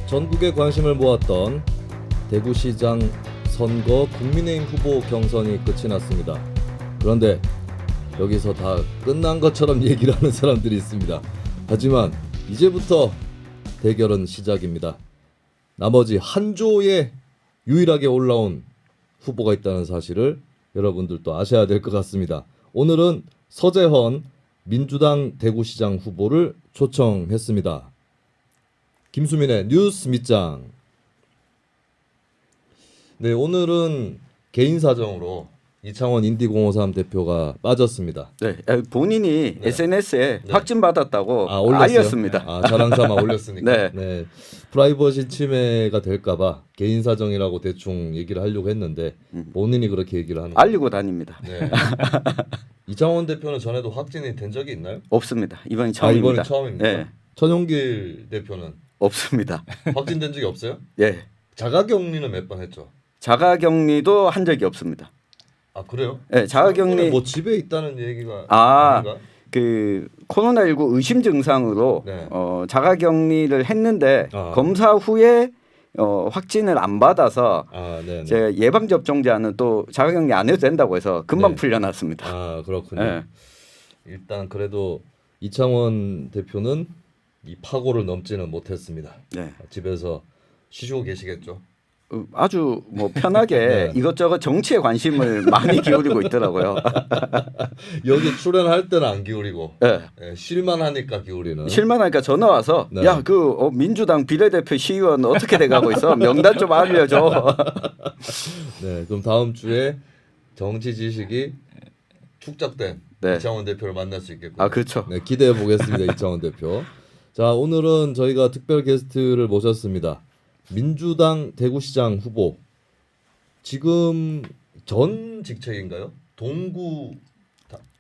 전국의 관심을 모았던 대구시장 선거 국민의힘 후보 경선이 끝이 났습니다. 그런데 여기서 다 끝난 것처럼 얘기를 하는 사람들이 있습니다. 하지만 이제부터 대결은 시작입니다. 나머지 한 조에 유일하게 올라온 후보가 있다는 사실을 여러분들도 아셔야 될 것 같습니다. 오늘은 서재헌 민주당 대구시장 후보를 초청했습니다. 김수민의 뉴스 밑장. 네, 오늘은 개인 사정으로 이창원 인디공호삼 대표가 빠졌습니다. 네, 본인이 네. SNS에 네. 확진받았다고 올렸어요? 알렸습니다. 자랑삼아 올렸으니까. 네. 프라이버시 침해가 될까봐 개인 사정이라고 대충 얘기를 하려고 했는데 본인이 그렇게 얘기를 하는. 알리고 다닙니다. 네. 이창원 대표는 전에도 확진이 된 적이 있나요? 없습니다. 이번이 처음입니다. 이번이 처음입니까? 네, 천용길 대표는 없습니다. 확진된 적이 없어요? 예, 자가격리는 몇 번 했죠? 자가격리도 한 적이 없습니다. 아 그래요? 네, 자가격리 뭐 집에 있다는 얘기가 아. 아닌가? 그 코로나19 의심 증상으로 네. 자가격리를 했는데 아. 검사 후에 확진을 안 받아서 네네. 제 예방 접종자는 또 자가격리 안 해도 된다고 해서 금방 네. 풀려났습니다. 그렇군요. 네. 일단 그래도 이창원 대표는 이 파고를 넘지는 못했습니다. 네. 집에서 쉬시고 계시겠죠? 아주 뭐 편하게 네. 이것저것 정치에 관심을 많이 기울이고 있더라고요. 여기 출연할 때는 안 기울이고 네. 쉴만 하니까 기울이는. 실만하니까 전화 와서 네. 야, 민주당 비례대표 시의원 어떻게 돼가고 있어? 명단 좀 알려줘. 네, 그럼 다음 주에 정치 지식이 축적된 네. 이창원 대표를 만날 수 있겠군요. 아, 그렇죠. 네, 기대해 보겠습니다. 이창원 대표. 자, 오늘은 저희가 특별 게스트를 모셨습니다. 민주당 대구시장 후보. 지금 전 직책인가요?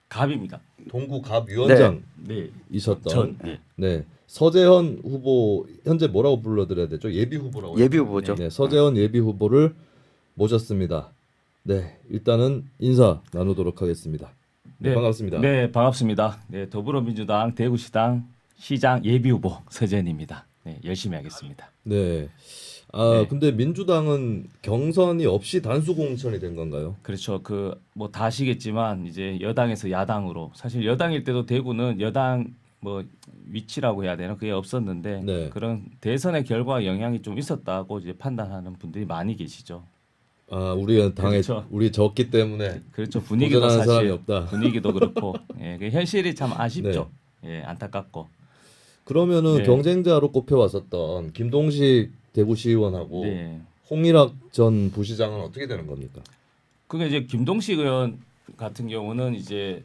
갑입니다. 동구갑 위원장이셨던 네. 네. 서재헌 후보 현재 뭐라고 불러드려야 되죠? 예비 후보라고. 예비 후보죠. 네, 서재헌 예비 후보를 모셨습니다. 네, 일단은 인사 나누도록 하겠습니다. 네, 반갑습니다. 네, 반갑습니다. 네, 더불어민주당 대구시당 시장 예비 후보 서재헌입니다. 네, 열심히 하겠습니다. 네. 네. 근데 민주당은 경선이 없이 단수 공천이 된 건가요? 그렇죠. 뭐 다 아시겠지만 이제 여당에서 야당으로 사실 여당일 때도 대구는 여당 뭐 위치라고 해야 되나 그게 없었는데 네. 그런 대선의 결과 영향이 좀 있었다고 이제 판단하는 분들이 많이 계시죠. 우리가 당에 그렇죠. 우리 졌기 때문에 그렇죠. 분위기도 도전하는 사람이 사실 없다. 분위기도 그렇고 그 현실이 참 아쉽죠. 안타깝고. 그러면은 네. 경쟁자로 꼽혀왔었던 김동식 대구시의원하고 네. 홍일학 전 부시장은 어떻게 되는 겁니까? 그게 이제 김동식 의원 같은 경우는 이제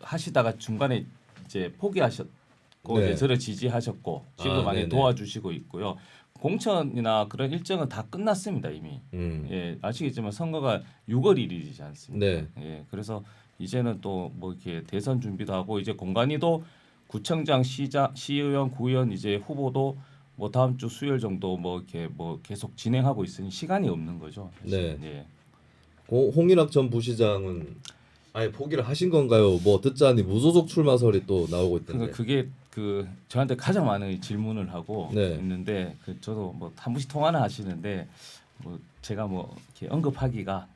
하시다가 중간에 이제 포기하셨고 네. 이제 저를 지지하셨고 지금 많이 네네. 도와주시고 있고요. 공천이나 그런 일정은 다 끝났습니다 이미. 음. 아시겠지만 선거가 6월 1일이지 않습니까? 네. 그래서 이제는 또 뭐 이렇게 대선 준비도 하고 이제 공관위도 구청장, 시의원, 구의원 이제 후보도 뭐 다음 주 수요일 정도 뭐 이렇게 뭐 계속 진행하고 있으니 시간이 없는 거죠. 사실. 네. 홍일학 전 부시장은 아예 포기를 하신 건가요? 뭐 듣자니 무소속 출마설이 또 나오고 있던데. 그게 저한테 가장 많은 질문을 하고 네. 있는데 저도 뭐 한 번씩 통화는 하시는데 뭐 제가 뭐 이렇게 언급하기가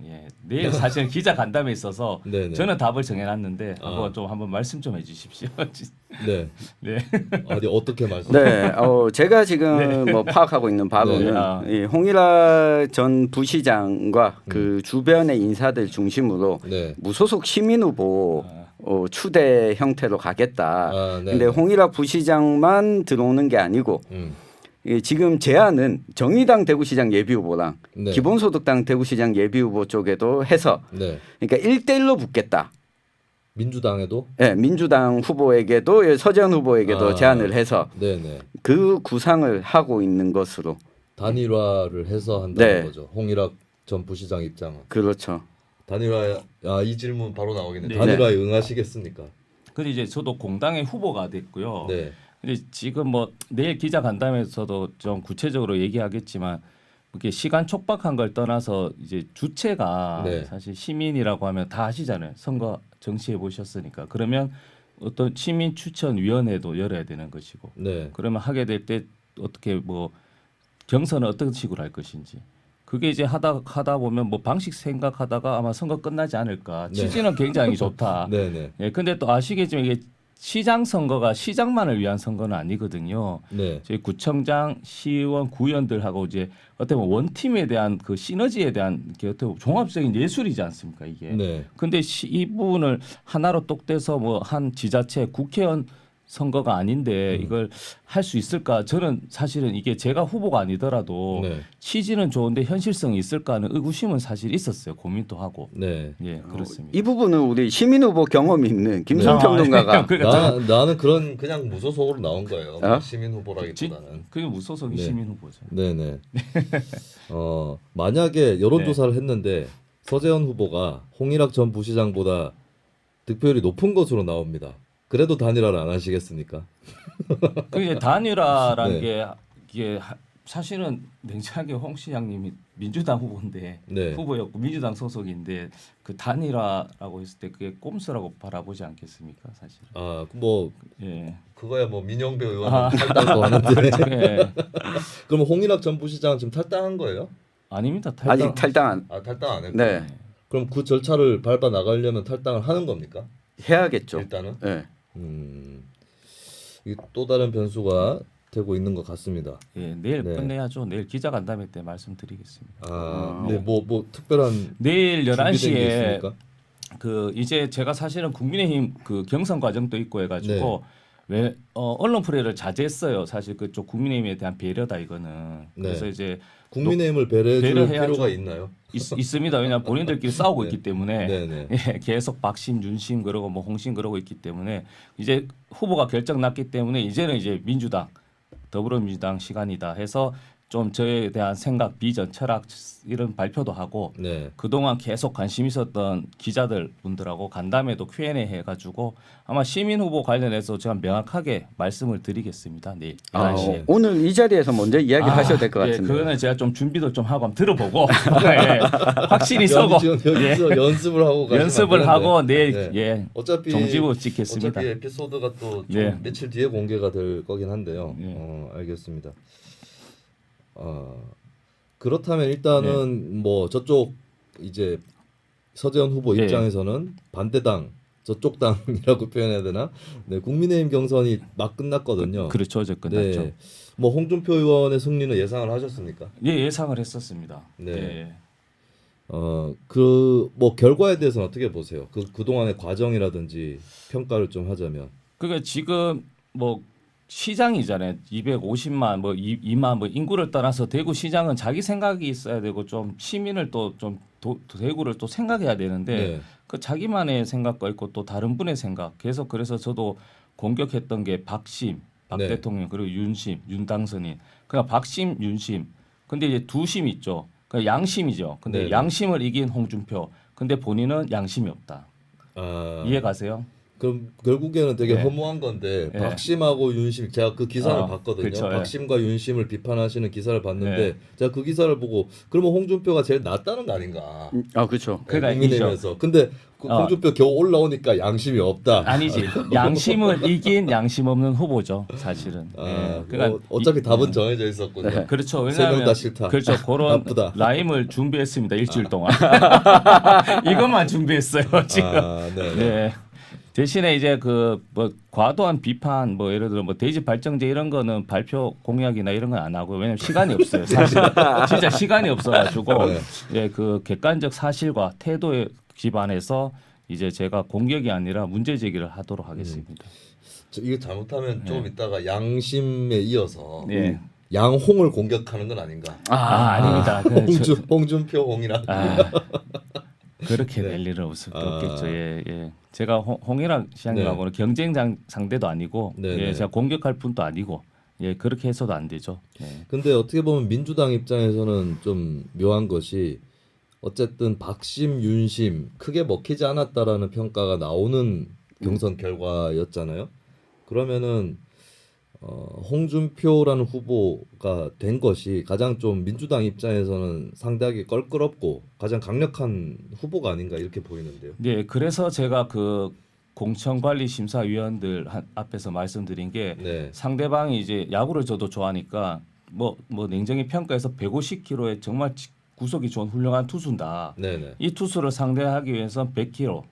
내일 사실 기자 간담회 있어서 네네. 저는 답을 정해놨는데 한번 말씀 좀 해주십시오. 네. 네. 어떻게 말씀? 네, 제가 지금 뭐 파악하고 있는 바로는 이 홍일학 전 부시장과 그 주변의 인사들 중심으로 네. 무소속 시민 후보 추대 형태로 가겠다. 네. 근데 홍일학 부시장만 들어오는 게 아니고 지금 제안은 정의당 대구시장 예비 후보랑 네. 기본소득당 대구시장 예비 후보 쪽에도 해서 네. 그러니까 1대1로 붙겠다. 민주당에도? 네, 민주당 후보에게도 서재헌 후보에게도 제안을 해서 네네. 그 구상을 하고 있는 것으로 단일화를 해서 한다는 네. 거죠. 홍일학 전 부시장 입장은. 그렇죠. 단일화 이 질문 바로 나오겠네. 네. 단일화에 응하시겠습니까? 근데 이제 저도 공당의 후보가 됐고요. 네. 근데 지금 뭐 내일 기자 간담회에서도 좀 구체적으로 얘기하겠지만 이렇게 시간 촉박한 걸 떠나서 이제 주체가 네. 사실 시민이라고 하면 다 아시잖아요. 선거 정치해 보셨으니까. 그러면 어떤 시민 추천 위원회도 열어야 되는 것이고. 네. 그러면 하게 될 때 어떻게 뭐 경선을 어떤 식으로 할 것인지. 그게 이제 하다 보면 뭐 방식 생각하다가 아마 선거 끝나지 않을까. 네. 취지는 굉장히 좋다. 네네. 예, 근데 또 아시겠지만 이게 시장 선거가 시장만을 위한 선거는 아니거든요. 네. 저희 구청장, 시의원, 구의원들하고 이제 어떻게 보면 원팀에 대한 그 시너지에 대한 게 어떻게 보면 종합적인 예술이지 않습니까 이게. 네. 근데 이 부분을 하나로 똑 떼서 뭐 한 지자체 국회의원 선거가 아닌데 이걸 할 수 있을까? 저는 사실은 이게 제가 후보가 아니더라도 네. 취지는 좋은데 현실성이 있을까 하는 의구심은 사실 있었어요. 고민도 하고. 네. 예, 그렇습니다. 이 부분은 우리 시민 후보 경험이 있는 김순 네. 평론가가 그러니까 나는 그냥 무소속으로 나온 거예요. 어? 시민 후보라기보다는. 그게 무소속이 네. 시민 후보죠. 네네. 만약에 여론조사를 했는데 서재원 후보가 홍일학 전 부시장보다 득표율이 높은 것으로 나옵니다. 그래도 단일화를 안 하시겠습니까? 그 이제 단일화라는 네. 게 이게 사실은 냉정하게 홍 시장님이 민주당 후보인데 네. 후보였고 민주당 소속인데 그 단일화라고 했을 때 그게 꼼수라고 바라보지 않겠습니까, 사실. 뭐 예. 그거야 뭐 민영배 의원은 탈당도 하는데. 예. 그럼 홍일학 전 부시장은 지금 탈당한 거예요? 아닙니다. 아직 탈당 안 탈당 안 했고. 네. 그럼 그 절차를 밟아 나가려면 탈당을 하는 겁니까? 해야겠죠. 일단은. 네. 이게 또 다른 변수가 되고 있는 것 같습니다. 예, 내일 네. 끝내야죠. 내일 기자간담회 때 말씀드리겠습니다. 네, 뭐 특별한 내일 준비된 게 11시에 있습니까? 그 이제 제가 사실은 국민의힘 그 경선 과정도 있고 해가지고 왜 언론 프레를 자제했어요. 사실 그쪽 국민의힘에 대한 배려다 이거는. 네. 그래서 이제 국민의힘을 배려해줄 배려해야죠. 필요가 있나요? 있습니다. 왜냐하면 본인들끼리 싸우고 네. 있기 때문에 네네. 예, 계속 박심, 윤심 그러고 뭐 홍심 그러고 있기 때문에 이제 후보가 결정 났기 때문에 이제는 이제 민주당, 더불어민주당 시간이다 해서 좀 저에 대한 생각, 비전, 철학 이런 발표도 하고 네. 그동안 계속 관심 있었던 기자들 분들하고 간담회도 Q&A 해가지고 아마 시민 후보 관련해서 제가 명확하게 말씀을 드리겠습니다. 내일 11시에. 오늘 이 자리에서 먼저 이야기를 하셔야 될 것 예, 같은데. 그거는 제가 좀 준비도 좀 하고 한번 들어보고 예, 확실히 써고 여기서 연습을 하고 가시면 연습을 안 하고 되는데. 내일 네. 예, 어차피 정지부 찍겠습니다. 어차피 에피소드가 또 좀 예. 며칠 뒤에 공개가 될 거긴 한데요. 예. 알겠습니다. 그렇다면 일단은 뭐 저쪽 이제 서재원 후보 예. 입장에서는 반대당 저쪽 당이라고 표현해야 되나? 네, 국민의힘 경선이 막 끝났거든요. 그렇죠, 어제 끝났죠. 네. 뭐 홍준표 의원의 승리는 예상을 하셨습니까? 예, 예상을 했었습니다. 네. 예. 그 뭐 결과에 대해서는 어떻게 보세요? 그 동안의 과정이라든지 평가를 좀 하자면. 그러니까 지금 뭐 시장이잖아요. 250만 뭐 2만 뭐 인구를 떠나서 대구 시장은 자기 생각이 있어야 되고 좀 시민을 또 좀 대구를 또 생각해야 되는데 네. 그 자기만의 생각과 있고 또 다른 분의 생각 계속 그래서 저도 공격했던 게 박심 박 네. 대통령 그리고 윤심 윤당선인 그러니까 박심 윤심 근데 이제 두심 있죠. 그 양심이죠. 근데 네네. 양심을 이긴 홍준표 근데 본인은 양심이 없다. 이해 가세요? 그럼 결국에는 되게 네. 허무한 건데 네. 박심하고 윤심 제가 그 기사를 봤거든요. 그렇죠. 박심과 윤심을 비판하시는 기사를 봤는데 네. 제가 그 기사를 보고 그러면 홍준표가 제일 낫다는 거 아닌가? 그렇죠. 그러니까 국민의힘에서. 근데 홍준표 겨우 올라오니까 양심이 없다. 아니지. 양심을 이긴 양심 없는 후보죠, 사실은. 예. 뭐 어차피 답은 정해져 있었군요. 그렇죠. 세 명 왜냐하면 다 싫다. 그렇죠. 그런 나쁘다. 라임을 준비했습니다. 일주일 동안. 이것만 준비했어요, 지금. 네. 네. 대신에 이제 그 뭐 과도한 비판 뭐 예를 들어 뭐 대지 발정제 이런 거는 발표 공약이나 이런 건 안 하고 왜냐면 시간이 없어요. 사실 진짜 시간이 없어가지고 네. 예, 그 객관적 사실과 태도에 기반해서 이제 제가 공격이 아니라 문제 제기를 하도록 하겠습니다. 이거 잘못하면 조금 있다가 양심에 이어서 네. 양홍을 공격하는 건 아닌가? 아닙니다. 홍준표 홍이라. 그렇게 네. 낼 일은 없겠죠. 예, 예. 제가 홍일학 시장님하고는 네. 경쟁 상대도 아니고, 네, 예, 네. 제가 공격할 분도 아니고, 예, 그렇게 해서도 안 되죠. 예. 근데 어떻게 보면 민주당 입장에서는 좀 묘한 것이 어쨌든 박심, 윤심 크게 먹히지 않았다라는 평가가 나오는 경선 결과였잖아요. 그러면은 홍준표라는 후보가 된 것이 가장 좀 민주당 입장에서는 상대하기 껄끄럽고 가장 강력한 후보가 아닌가 이렇게 보이는데요. 네, 그래서 제가 그 공천관리심사위원들 앞에서 말씀드린 게 네. 상대방이 이제 야구를 저도 좋아하니까 뭐 냉정히 평가해서 150km의 정말 구속이 좋은 훌륭한 투수다. 네네. 이 투수를 상대하기 위해서 100km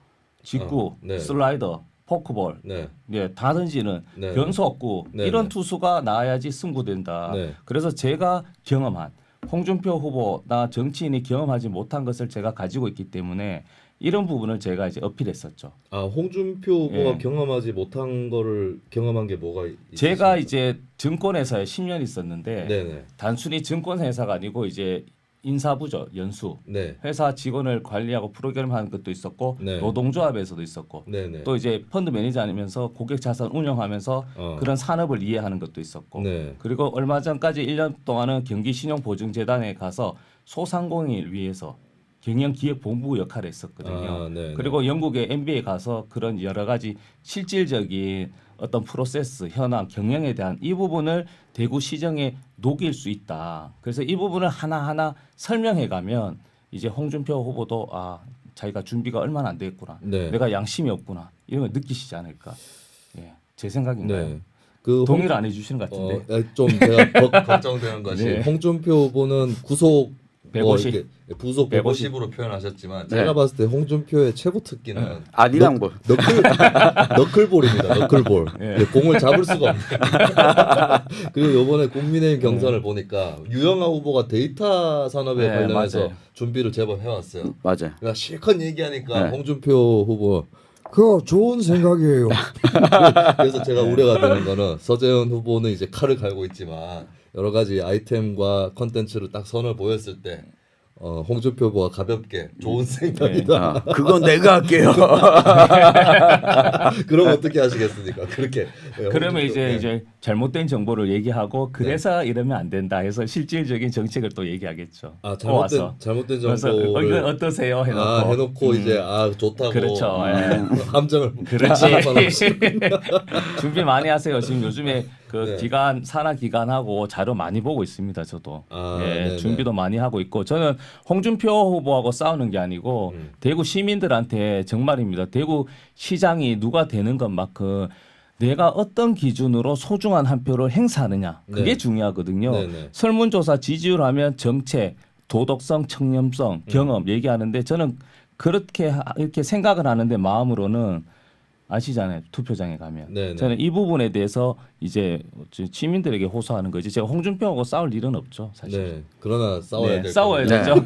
직구, 네. 슬라이더, 포크볼, 네. 다 던지는 네. 변수 없고 네. 이런 네. 투수가 나와야지 승부된다. 네. 그래서 제가 경험한 홍준표 후보나 정치인이 경험하지 못한 것을 제가 가지고 있기 때문에 이런 부분을 제가 이제 어필했었죠. 아 홍준표 후보가 예. 경험하지 못한 거를 경험한 게 뭐가 있습니까? 제가 이제 증권회사에 10년 있었는데 네네. 단순히 증권회사가 아니고 이제 인사부죠. 연수. 네. 회사 직원을 관리하고 프로그램하는 것도 있었고 네. 노동조합에서도 있었고 네네. 또 이제 펀드 매니저 아니면서 고객 자산 운영하면서 그런 산업을 이해하는 것도 있었고 네. 그리고 얼마 전까지 1년 동안은 경기신용보증재단에 가서 소상공인을 위해서 경영기획본부 역할을 했었거든요. 아, 네네. 그리고 영국의 MBA에 가서 그런 여러 가지 실질적인 어떤 프로세스, 현황, 경영에 대한 이 부분을 대구시정에 녹일 수 있다. 그래서 이 부분을 하나하나 설명해 가면 이제 홍준표 후보도 아 자기가 준비가 얼마나 안 되겠구나. 네. 내가 양심이 없구나. 이런 걸 느끼시지 않을까. 예, 제 생각인가요? 네. 그 동의를 안 해주시는 것 같은데. 좀 제가 걱정되는 것이 네. 홍준표 후보는 구속 150. 이렇게 부속 150. 150으로 표현하셨지만 네. 제가 봤을 때 홍준표의 최고 특기는 아리랑볼. 너클볼입니다. 너클볼. 예. 예, 공을 잡을 수가 없네. 그리고 이번에 국민의힘 경선을 보니까 유영아 후보가 데이터 산업에 네, 관련해서 맞아요. 준비를 제법 해왔어요. 맞아요. 그러니까 실컷 얘기하니까 네. 홍준표 후보 그거 좋은 생각이에요. 그래서 제가 우려가 되는 거는 서재현 후보는 이제 칼을 갈고 있지만 여러 가지 아이템과 컨텐츠를 딱 선을 보였을 때 홍준표 후보가 가볍게 좋은 생각이다. 아, 그건 내가 할게요. 그럼 어떻게 하시겠습니까? 그렇게. 예, 그러면 홍준표, 네. 이제 잘못된 정보를 얘기하고 그래서 이러면 안 된다 해서 실질적인 정책을 또 얘기하겠죠. 아 또 와서. 잘못된 그래서 정보를 이건 어떠세요? 해놓고. 해놓고 이제 좋다고 그렇죠. 예. 함정을 그렇지. 상관없이. 준비 많이 하세요. 지금 요즘에 그 네. 기간 산하 기간하고 자료 많이 보고 있습니다. 저도 네네. 준비도 많이 하고 있고 저는 홍준표 후보하고 싸우는 게 아니고 대구 시민들한테 정말입니다. 대구 시장이 누가 되는 것만큼 내가 어떤 기준으로 소중한 한 표를 행사하느냐 그게 네. 중요하거든요. 네네. 설문조사 지지율하면 정책, 도덕성, 청렴성, 경험 얘기하는데 저는 그렇게 이렇게 생각을 하는데 마음으로는 아시잖아요. 투표장에 가면. 네네. 저는 이 부분에 대해서 이제 시민들에게 호소하는 거지. 제가 홍준표하고 싸울 일은 없죠. 사실. 네. 그러나 싸워야 될 싸워야 겁니다. 되죠.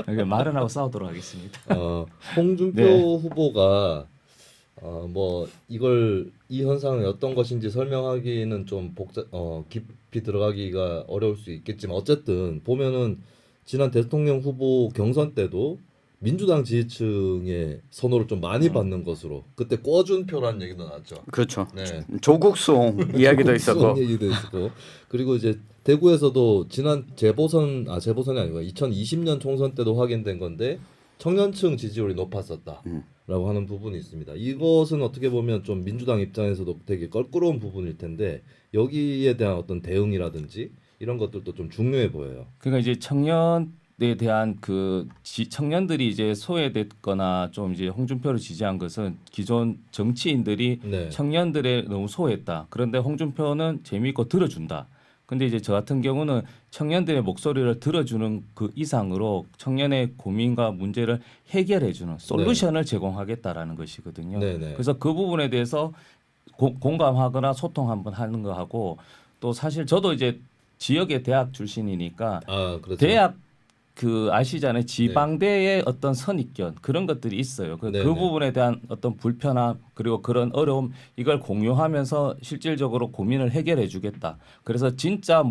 그러니까 말은 하고 싸우도록 하겠습니다. 홍준표 네. 후보가 이걸 이 현상이 어떤 것인지 설명하기는 좀 깊이 들어가기가 어려울 수 있겠지만 어쨌든 보면은 지난 대통령 후보 경선 때도 민주당 지지층의 선호를 좀 많이 받는 것으로 그때 꿔준 표라는 얘기도 나왔죠. 그렇죠. 네. 조국송 이야기도 있었고. 그런 얘기도 있었고 그리고 이제 대구에서도 지난 재보선이 아니고 2020년 총선 때도 확인된 건데 청년층 지지율이 높았었다라고 하는 부분이 있습니다. 이것은 어떻게 보면 좀 민주당 입장에서도 되게 껄끄러운 부분일 텐데 여기에 대한 어떤 대응이라든지 이런 것들도 좀 중요해 보여요. 그러니까 이제 청년에 대한 청년들이 이제 소외됐거나 좀 이제 홍준표를 지지한 것은 기존 정치인들이 네. 청년들에 너무 소외했다. 그런데 홍준표는 재미있고 들어준다. 근데 이제 저 같은 경우는 청년들의 목소리를 들어주는 그 이상으로 청년의 고민과 문제를 해결해주는 솔루션을 제공하겠다라는 것이거든요. 네네. 그래서 그 부분에 대해서 공감하거나 소통 한번 하는 거 하고 또 사실 저도 이제 지역의 대학 출신이니까 그렇죠. 대학 아시잖아요. 지방대의 어떤 선입견 그런 것들이 있어요. 그 네네. 부분에 대한 어떤 불편함 그리고 그런 어려움 이걸 공유하면서 실질적으로 고민을 해결해 주겠다. 그래서 진짜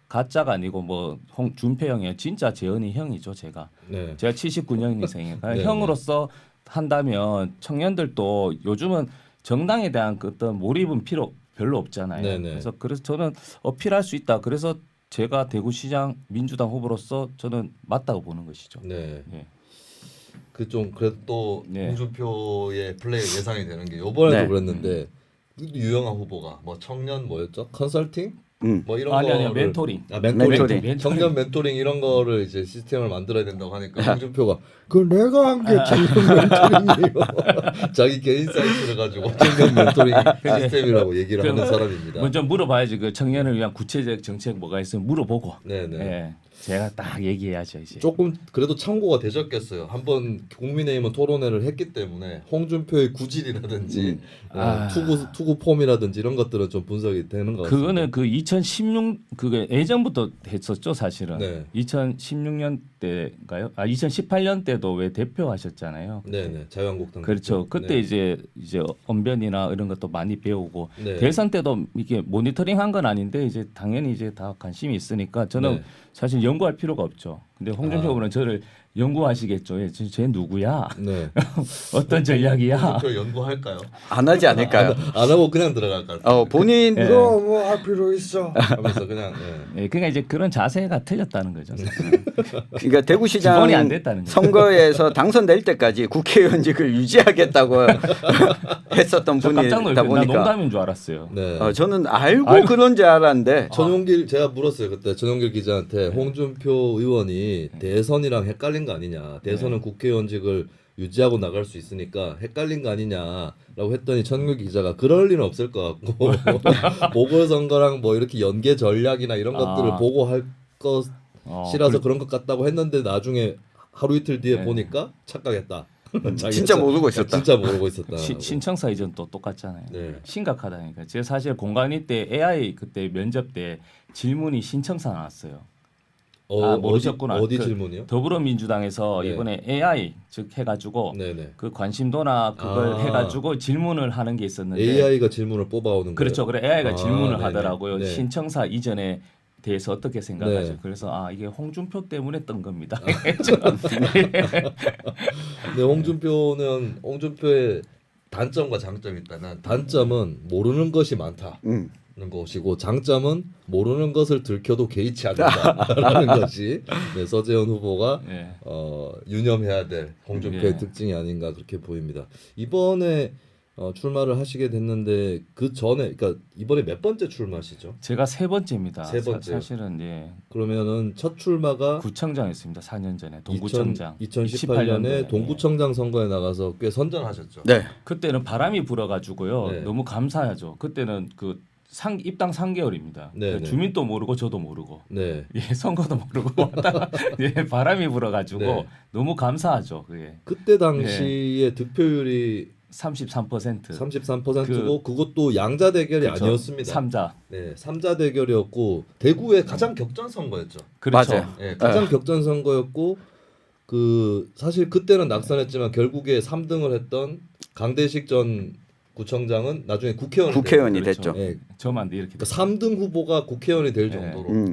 가짜가 아니고 준표 형이에요. 진짜 재현이 형이죠. 제가 79년생이니까 네네. 형으로서 한다면 청년들도 요즘은 정당에 대한 그 어떤 몰입은 별로 없잖아요. 네네. 그래서 저는 어필할 수 있다. 그래서 제가 대구시장 민주당 후보로서 저는 맞다고 보는 것이죠. 네. 네. 그래도 또 네. 홍준표의 플레이 예상이 되는 게 이번에도 네. 그랬는데 유영아 후보가 청년 뭐였죠? 컨설팅? 뭐 이런 아니 거를 멘토링. 멘토링. 청년 멘토링 이런 거를 이제 시스템을 만들어야 된다고 하니까 홍준표가 그 내가 한 게 청년 멘토링이에요. 자기 개인 사이트를 가지고 청년 멘토링 시스템이라고 얘기를 하는 사람입니다. 먼저 물어봐야지 그 청년을 위한 구체적 정책 뭐가 있으면 물어보고. 네네. 예, 제가 딱 얘기해야죠 이제. 조금 그래도 참고가 되셨겠어요. 한번 국민의힘은 토론회를 했기 때문에 홍준표의 구질이라든지 투구 폼이라든지 이런 것들은 좀 분석이 되는 것 같습니다. 그거는 그 2016 그게 예전부터 했었죠 사실은. 네. 2016년 때인가요? 2018년 때도 왜 대표하셨잖아요. 네네. 자유한국당. 그렇죠. 대표. 그때 네. 이제 언변이나 이런 것도 많이 배우고 네. 대선 때도 이게 모니터링한 건 아닌데 이제 당연히 이제 다 관심이 있으니까 저는 네. 사실 연구할 필요가 없죠. 근데 홍준표 후보는 저를 연구하시겠죠. 예, 쟤 누구야? 네. 어떤 전략이야? 홍준표 연구할까요? 안 하지 않을까요? 안 하고 그냥 들어갈까요? 본인 예. 이거 뭐 할 필요 있어 하면서 그냥 예, 그러니까 이제 그런 자세가 틀렸다는 거죠. 그러니까 대구시장 기본이 안 됐다는 거죠. 선거에서 당선될 때까지 국회의원직을 유지하겠다고 했었던 저 깜짝 분이다 놀랐어요. 나 보니까 농담인 줄 알았어요. 네. 저는 알고 아이고. 그런 줄 알았는데 전용길 제가 물었어요 그때 전용길 기자한테 홍준표 의원이 대선이랑 헷갈린 거 아니냐 대선은 국회의원직을 유지하고 나갈 수 있으니까 het갈린 거 아니냐라고 했더니 전용길 기자가 그럴 리는 없을 것 같고 보궐선거랑 뭐 이렇게 연계 전략이나 이런 것들을 보고 할 것이라서 그런 것 같다고 했는데 나중에 하루 이틀 뒤에 네. 보니까 착각했다. 진짜 모르고 있었다. 진짜 모르고 있었다. 신청사 이전도 똑같잖아요. 네. 심각하다니까. 제가 사실 공관위 때 AI 그때 면접 때 질문이 신청사 나왔어요. 모르셨구나. 어디 그 질문이요? 더불어민주당에서 네. 이번에 AI 즉 해가지고 네네. 그 관심도나 그걸 아. 해가지고 질문을 하는 게 있었는데 AI가 질문을 뽑아오는 그렇죠. 거예요. 그래 AI가 아, 질문을 네네. 하더라고요. 네. 신청사 이전에 대해서 어떻게 생각하죠? 네. 그래서 이게 홍준표 때문에 뜬 겁니다. 근데 홍준표의 단점과 장점이 있다면 단점은 모르는 것이 많다는 것이고 장점은 모르는 것을 들켜도 개의치 않는다라는 것이 네, 서재원 후보가 네. 유념해야 될 홍준표의 네. 특징이 아닌가 그렇게 보입니다. 이번에 출마를 하시게 됐는데 그 전에 그러니까 이번에 몇 번째 출마시죠? 제가 세 번째입니다. 세 번째요? 사실은 그러면은 첫 출마가 구청장이었습니다. 4년 전에 동구청장. 2018년에 동구청장 선거에 나가서 꽤 선전하셨죠. 네. 그때는 바람이 불어가지고요. 네. 너무 감사하죠. 그때는 그 입당 3개월입니다. 네, 네. 주민도 모르고 저도 모르고 네. 예, 선거도 모르고 왔다가 예, 바람이 불어가지고 네. 너무 감사하죠. 그게 그때 당시에 득표율이 33%. 33%고 그것도 양자 대결이 그렇죠. 아니었습니다. 3자. 네, 3자 대결이었고 대구의 가장 격전 선거였죠. 그렇죠. 맞아요. 네, 가장 격전 선거였고 그 사실 그때는 낙선했지만 결국에 3등을 했던 강대식 전 구청장은 나중에 국회의원이 그렇죠. 됐죠. 네, 저만 이렇게 그러니까 3등 후보가 국회의원이 될 네. 정도로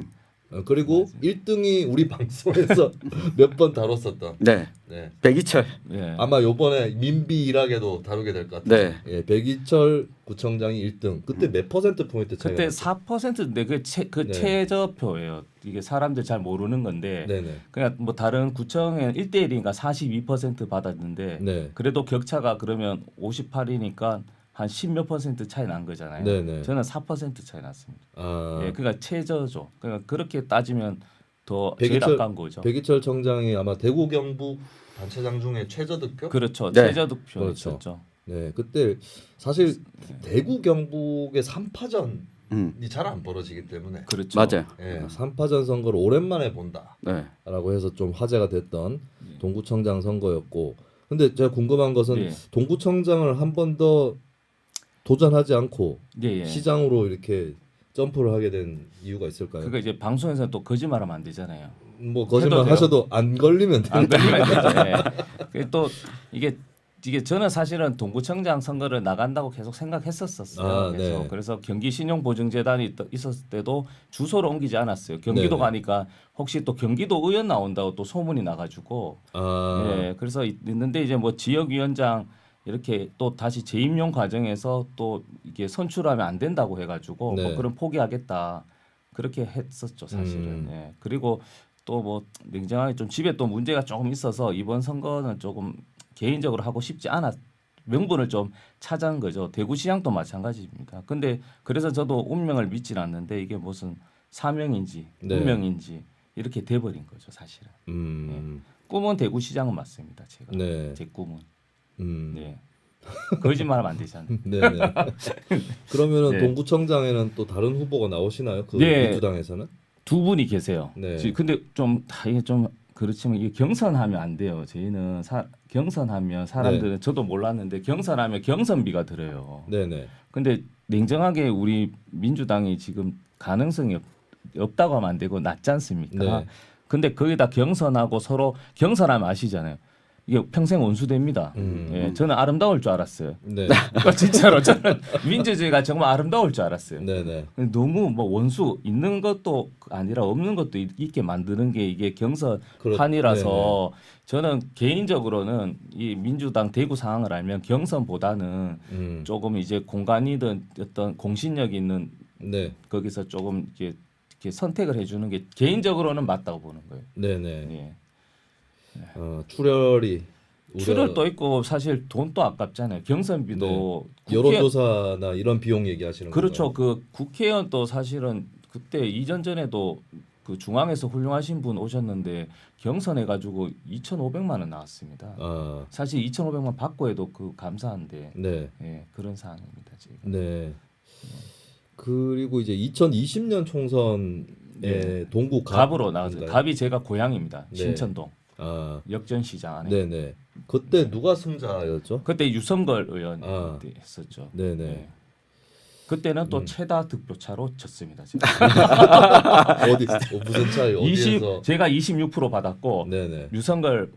그리고 1등이 우리 방송에서 몇 번 다뤘었던 네. 네. 백이철. 예. 아마 요번에 민비 일학에도 다루게 될 것 같아요. 네. 예, 백이철 구청장이 1등. 그때 몇 퍼센트 포인트 차이가 그때 났어요? 4%인데 그 네. 최저표예요. 이게 사람들 잘 모르는 건데 네네. 그냥 뭐 다른 구청에는 1대1이니까 42% 받았는데 네. 그래도 격차가 그러면 58이니까 한 10몇 % 차이 난 거잖아요. 네네. 저는 4% 차이 났습니다. 아, 예, 그러니까 최저죠. 그러니까 그렇게 따지면 더 백이철- 제일 아까운 거죠. 백이철 청장이 아마 대구 경북 단체장 중에 최저 득표? 그렇죠. 네. 최저 득표였었죠. 그렇죠. 네, 그때 사실 대구 경북의 3파전이 잘 안 벌어지기 때문에 그렇죠. 맞아요. 예, 3파전 선거를 오랜만에 본다라고 네. 해서 좀 화제가 됐던 동구청장 선거였고 근데 제가 궁금한 것은 예. 동구청장을 한 번 더 도전하지 않고 예, 예. 시장으로 이렇게 점프를 하게 된 이유가 있을까요? 그러니까 이제 방송에서 또 거짓말하면 안 되잖아요. 뭐 거짓말 해도 돼요. 하셔도 안 걸리면 안 된다. 걸리면 되죠. 예. 그게 또 이게 저는 사실은 동구청장 선거를 나간다고 계속 생각했었어요. 아, 계속. 네. 그래서 경기신용보증재단이 있었을 때도 주소를 옮기지 않았어요. 경기도 네네. 가니까 혹시 또 경기도 의원 나온다고 또 소문이 나가지고 아, 예, 그래서 있는데 이제 뭐 지역위원장 이렇게 또 다시 재임용 과정에서 또 이게 선출하면 안 된다고 해가지고 네. 뭐 그럼 포기하겠다 그렇게 했었죠 사실은. 예. 그리고 또 뭐 냉정하게 좀 집에 또 문제가 조금 있어서 이번 선거는 조금 개인적으로 하고 싶지 명분을 좀 찾은 거죠. 대구시장도 마찬가지입니다. 근데 그래서 저도 운명을 믿지는 않는데 이게 무슨 사명인지 네. 운명인지 이렇게 돼버린 거죠, 사실은. 꿈은 대구시장은 맞습니다. 제가 네. 제 꿈은. 음. 네. 거짓말하면 안 되잖아요. 네네. 그러면은 네. 동구청장에는 또 다른 후보가 나오시나요? 그 네. 민주당에서는? 두 분이 계세요. 네. 근데 좀 이게 좀 그렇지만 이게 경선하면 안 돼요. 저희는 경선하면 사람들은 저도 몰랐는데 경선하면 경선비가 들어요. 네네. 근데 냉정하게 우리 민주당이 지금 가능성이 없다고 하면 안 되고 낮지 않습니까? 네. 근데 거기다 경선하고 서로 경선하면 아시잖아요. 이게 평생 원수됩니다. 예, 저는 아름다울 줄 알았어요. 네. 진짜로 저는 민주주의가 정말 아름다울 줄 알았어요. 네네. 너무 뭐 원수 있는 것도 아니라 없는 것도 있게 만드는 게 이게 경선판이라서 저는 개인적으로는 이 민주당 대구 상황을 알면 경선보다는 조금 이제 공간이든 어떤 공신력 있는 네. 거기서 조금 이렇게 선택을 해주는 게 개인적으로는 맞다고 보는 거예요. 네네. 예. 출혈이 출혈도 있고 사실 돈도 아깝잖아요. 경선비도 여론조사나 이런 비용 얘기하시는 거죠? 그렇죠. 그 국회의원도 사실은 그때 이전 전에도 그 중앙에서 훌륭하신 분 오셨는데 경선해 가지고 2,500만 원 나왔습니다. 사실 2,500만 받고 해도 그 감사한데 네. 예, 그런 상황입니다 지금. 네. 그리고 이제 2020년 총선에 네. 동구 갑으로 나왔어요. 갑이 제가 고향입니다. 네. 신천동 역전시장 안에. 네네. 그때 누가 승자였죠? 그때 유성걸 의원 했었죠. 네네. 네. 그때는 또 최다 득표차로 졌습니다. 제가. 어디 무슨 차이 어디에서? 제가 26% 받았고 네네. 유성걸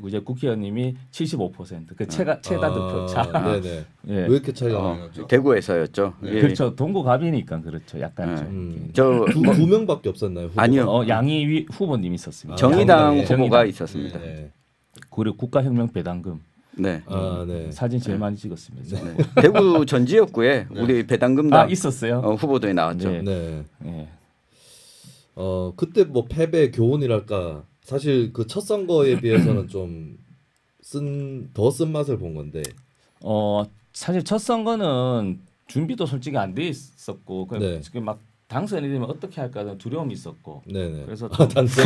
이제 국회의원님이 75%. 그 최다 득표차. 네네. 예. 왜 이렇게 차이가 많이 났죠? 대구에서였죠. 예. 그렇죠. 동구갑이니까 그렇죠. 약간 좀. 두 명밖에 없었나요? 후보가? 아니요. 양희 후보님 있었습니다. 정의당 정의당. 후보가 있었습니다. 네. 그리고 국가혁명 배당금 네. 네. 사진 제일 많이 찍었습니다. 네. 대구 전 지역구에 우리 배당금당 있었어요. 후보들이 나왔죠. 네. 네. 예. 그때 뭐 패배 교훈이랄까 사실 그 첫 선거에 비해서는 좀 더 쓴 맛을 본 건데. 사실 첫 선거는 준비도 솔직히 안 돼 있었고 네. 지금 막 당선이 되면 어떻게 할까 두려움이 있었고. 네네. 그래서 당선.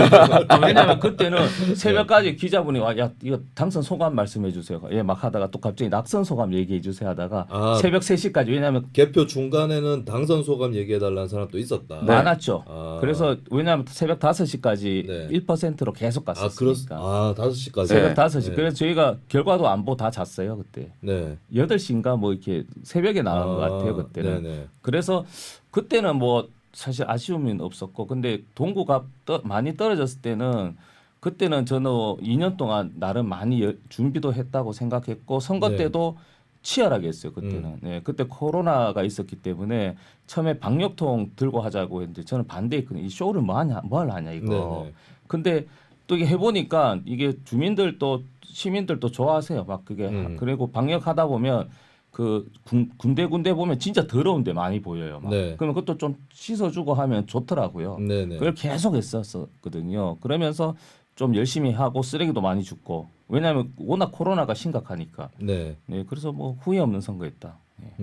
왜냐하면 그때는 새벽까지 기자분이 야 이거 당선 소감 말씀해 주세요. 예, 막 하다가 또 갑자기 낙선 소감 얘기해 주세요 하다가 새벽 3시까지 왜냐하면 개표 중간에는 당선 소감 얘기해 달라는 사람도 있었다. 많았죠. 그래서 왜냐하면 새벽 5시까지 네. 1%로 계속 갔었으니까. 5시까지. 새벽 5시. 네. 그래서 저희가 결과도 안보 다 잤어요 그때. 네. 8시인가 뭐 이렇게 새벽에 나간 것 같아요 그때는. 네네. 그래서 그때는 뭐 사실 아쉬움은 없었고 근데 동구가 많이 떨어졌을 때는 그때는 저는 2년 동안 나름 많이 준비도 했다고 생각했고 선거 네. 때도 치열하게 했어요 그때는. 네, 그때 코로나가 있었기 때문에 처음에 방역통 들고 하자고 했는데 저는 반대했거든요. 이 쇼를 뭘 하냐 이거. 네네. 근데 또 이게 해보니까 이게 주민들도 시민들도 좋아하세요. 막 그게 그리고 방역하다 보면 그 군데 보면 진짜 더러운 데 많이 보여요. 막. 네. 그러면 그것도 좀 씻어주고 하면 좋더라고요. 네네. 그걸 계속 했었거든요. 그러면서 좀 열심히 하고 쓰레기도 많이 줍고 왜냐하면 워낙 코로나가 심각하니까. 네. 네, 그래서 뭐 후회 없는 선거였다. 네.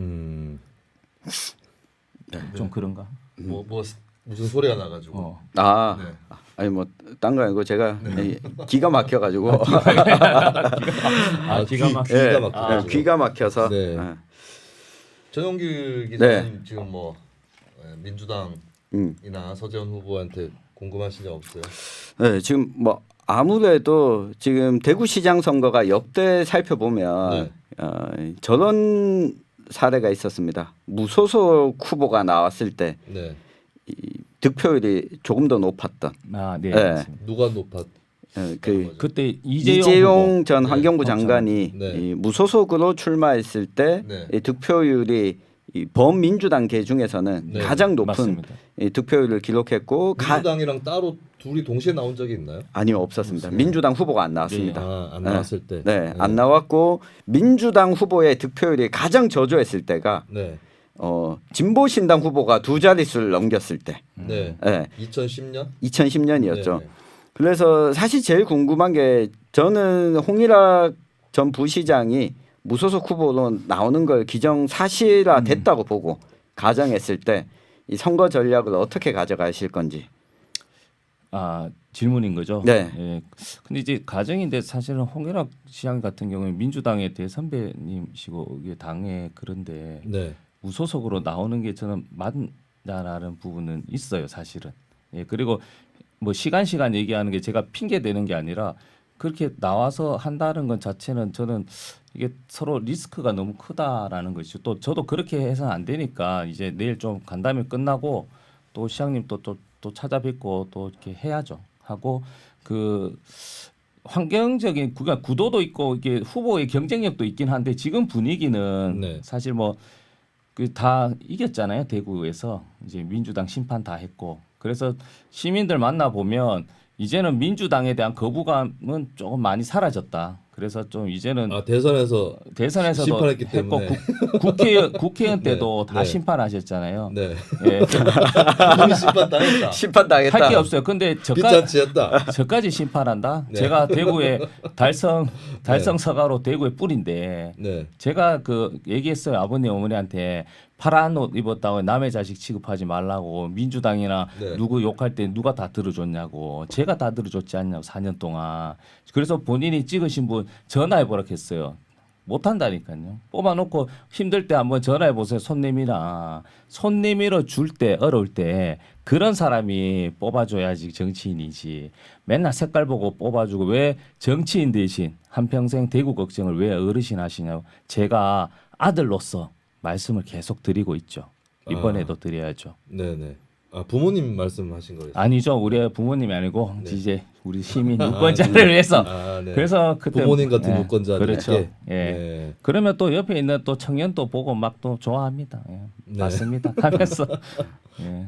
좀 그런가? 뭐 무슨 소리가 나가지고. 네. 아니 뭐 딴 거 아니고 제가 기가 막혀가지고 귀가 막혀서 네. 전용길 기자님 지금 뭐 민주당이나 서재원 후보한테 궁금하신 점 없어요? 네, 지금 뭐 아무래도 지금 대구시장 선거가 역대 살펴보면 저런 사례가 있었습니다. 무소속 후보가 나왔을 때 네. 이 득표율이 조금 더 높았던. 네. 누가 높았? 그때 이재용 전 환경부 장관이 이 무소속으로 출마했을 때 이 득표율이 이 범민주당계 중에서는 가장 높은 이 득표율을 기록했고 민주당이랑 따로 둘이 동시에 나온 적이 있나요? 아니요, 없었습니다. 민주당 후보가 안 나왔습니다. 안 나왔을 때. 안 나왔고 민주당 후보의 득표율이 가장 저조했을 때가 진보신당 후보가 2자릿수를 넘겼을 때. 2010년? 2010년이었죠. 그래서 사실 제일 궁금한 게 저는 홍일학 전 부시장이 무소속 후보로 나오는 걸 기정사실화 됐다고 보고 가정했을 때 이 선거 전략을 어떻게 가져가실 건지. 아 질문인 거죠. 네. 예. 근데 이제 가정인데 사실은 홍일학 시장 같은 경우는 민주당의 대선배님이시고 이게 당에 그런데 네. 무소속으로 나오는 게 저는 맞다라는 부분은 있어요, 사실은. 예. 그리고 뭐 시간 얘기하는 게 제가 핑계 대는 게 아니라 그렇게 나와서 한다는 것 자체는 저는 이게 서로 리스크가 너무 크다라는 것이죠. 또 저도 그렇게 해서는 안 되니까 이제 내일 좀 간담회 끝나고 또 시장님 또 찾아뵙고 또 이렇게 해야죠. 하고 그 환경적인 그러니까 구도도 있고 이게 후보의 경쟁력도 있긴 한데 지금 분위기는 네. 사실 뭐 그 다 이겼잖아요. 대구에서 이제 민주당 심판 다 했고 그래서 시민들 만나 보면 이제는 민주당에 대한 거부감은 조금 많이 사라졌다. 그래서 좀 이제는 대선에서도 심판했기 했고 때문에. 국회의원 때도 네. 다 네. 심판하셨잖아요. 네. 예. 이미 심판 당했다. 심판당했다. 할 게 없어요. 근데 빗잔치 했다. 저까지 심판한다. 네. 제가 대구에 달성 서가로 대구의 뿌리인데 네. 제가 그 얘기했어요. 아버님 어머니한테 파란 옷 입었다고 남의 자식 취급하지 말라고 민주당이나 네. 누구 욕할 때 누가 다 들어줬냐고 제가 다 들어줬지 않냐고 4년 동안. 그래서 본인이 찍으신 분 전화해보라 했어요. 못한다니까요. 뽑아놓고 힘들 때 한번 전화해보세요. 손 내밀어 줄 때 어려울 때 그런 사람이 뽑아줘야지 정치인이지. 맨날 색깔 보고 뽑아주고 왜 정치인 대신 한평생 대구 걱정을 왜 어르신 하시냐고. 제가 아들로서 말씀을 계속 드리고 있죠. 이번에도 드려야죠. 네네. 부모님 말씀하신 거예요? 아니죠. 우리 부모님이 아니고 네. 이제 우리 시민 유권자를 위해서. 네. 그래서 그때 부모님 같은 예, 유권자들께. 그렇죠. 예. 네. 그러면 또 옆에 있는 또 청년도 보고 막 또 좋아합니다. 예. 네. 맞습니다. 하면서 예.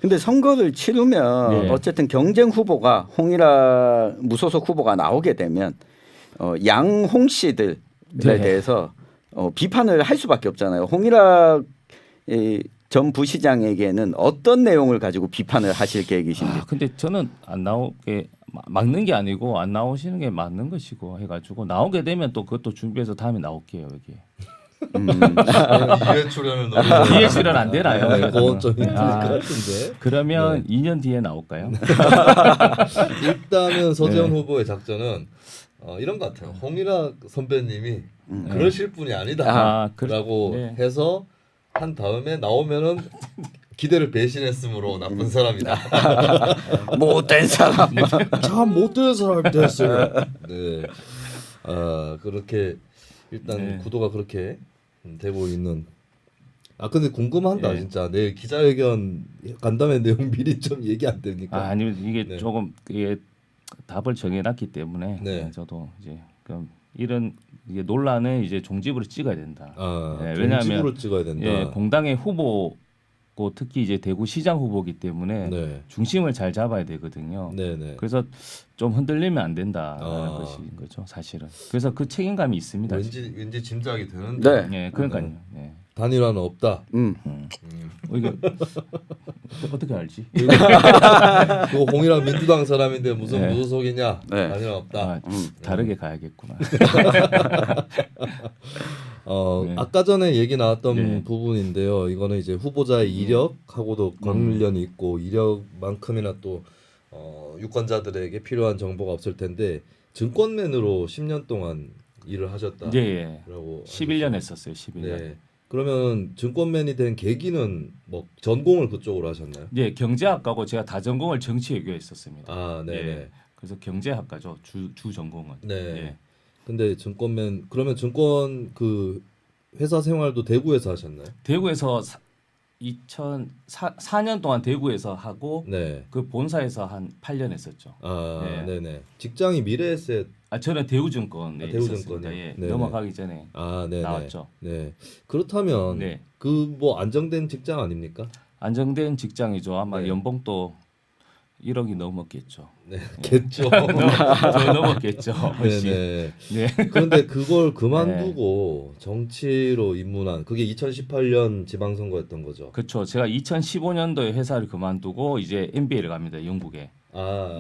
근데 선거를 치르면 네. 어쨌든 경쟁 후보가 홍일학 무소속 후보가 나오게 되면 양홍 씨들에 네. 대해서 비판을 할 수밖에 없잖아요. 홍일학 전 부시장에게는 어떤 내용을 가지고 비판을 하실 계획이신지. 근데 저는 안 나오게 막는 게 아니고 안 나오시는 게 맞는 것이고 해가지고 나오게 되면 또 그것도 준비해서 다음에 나올게요 여기. 2회 출연을 뒤에 출연 안 되나요? 그건 좀 힘들 것 아, 같은데. 그러면 2년 뒤에 나올까요? 일단은 서재원 네. 후보의 작전은 이런 것 같아요. 홍일학 선배님이 그러실 분이 아니다라고 네. 해서 한 다음에 나오면은 기대를 배신했으므로 나쁜 사람이다. 못된 사람. 참 못된 사람이 됐어요. 네. 그렇게 일단 네. 구도가 그렇게 되고 있는. 근데 궁금한다 네. 진짜. 내일 기자회견 간담회 내용 미리 좀 얘기 안 됩니까? 아니면 이게 네. 조금 이게 답을 정해놨기 때문에 네. 저도 이제 그럼 이런 이게 논란을 이제 종집으로 찍어야 된다. 네, 종집으로 찍어야 된다. 예, 공당의 후보고 특히 이제 대구시장 후보기 때문에 네. 중심을 잘 잡아야 되거든요. 네네. 그래서 좀 흔들리면 안 된다라는 것인 거죠, 사실은. 그래서 그 책임감이 있습니다. 왠지 짐작이 되는데. 네. 예, 그러니까요. 예. 단일화는 없다. 이게 어떻게 알지? 그 홍일학 민주당 사람인데 무슨 네. 무소속이냐? 네. 단일화 없다. 다르게 가야겠구나. 네. 아까 전에 얘기 나왔던 네. 부분인데요. 이거는 이제 후보자의 이력하고도 관련이 있고 이력만큼이나 또 유권자들에게 필요한 정보가 없을 텐데 증권맨으로 10년 동안 일을 하셨다라고. 예, 11년 했었어요. 11년. 네. 그러면 증권맨이 된 계기는 뭐 전공을 그쪽으로 하셨나요? 네, 경제학과고 제가 다전공을 정치외교에 했었습니다. 네. 예. 그래서 경제학과죠. 주 전공은. 네. 예. 근데 증권맨 그러면 증권 그 회사 생활도 대구에서 하셨나요? 대구에서 2004년 동안 대구에서 하고 네. 그 본사에서 한 8년 했었죠. 네. 네네. 직장이 미래에셋. 저는 대우증권에 대우증권이요? 있었습니다. 예. 네네. 넘어가기 전에 네네. 나왔죠. 네. 그렇다면 네. 그 뭐 안정된 직장 아닙니까? 안정된 직장이죠. 아마 네. 연봉도 1억이 넘었겠죠. 네. 겠죠. 더 넘었겠죠. 훨씬. 네네. 네. 그런데 그걸 그만두고 정치로 입문한 그게 2018년 지방선거였던 거죠. 그렇죠. 제가 2015년도에 회사를 그만두고 이제 MBA를 갑니다. 영국에.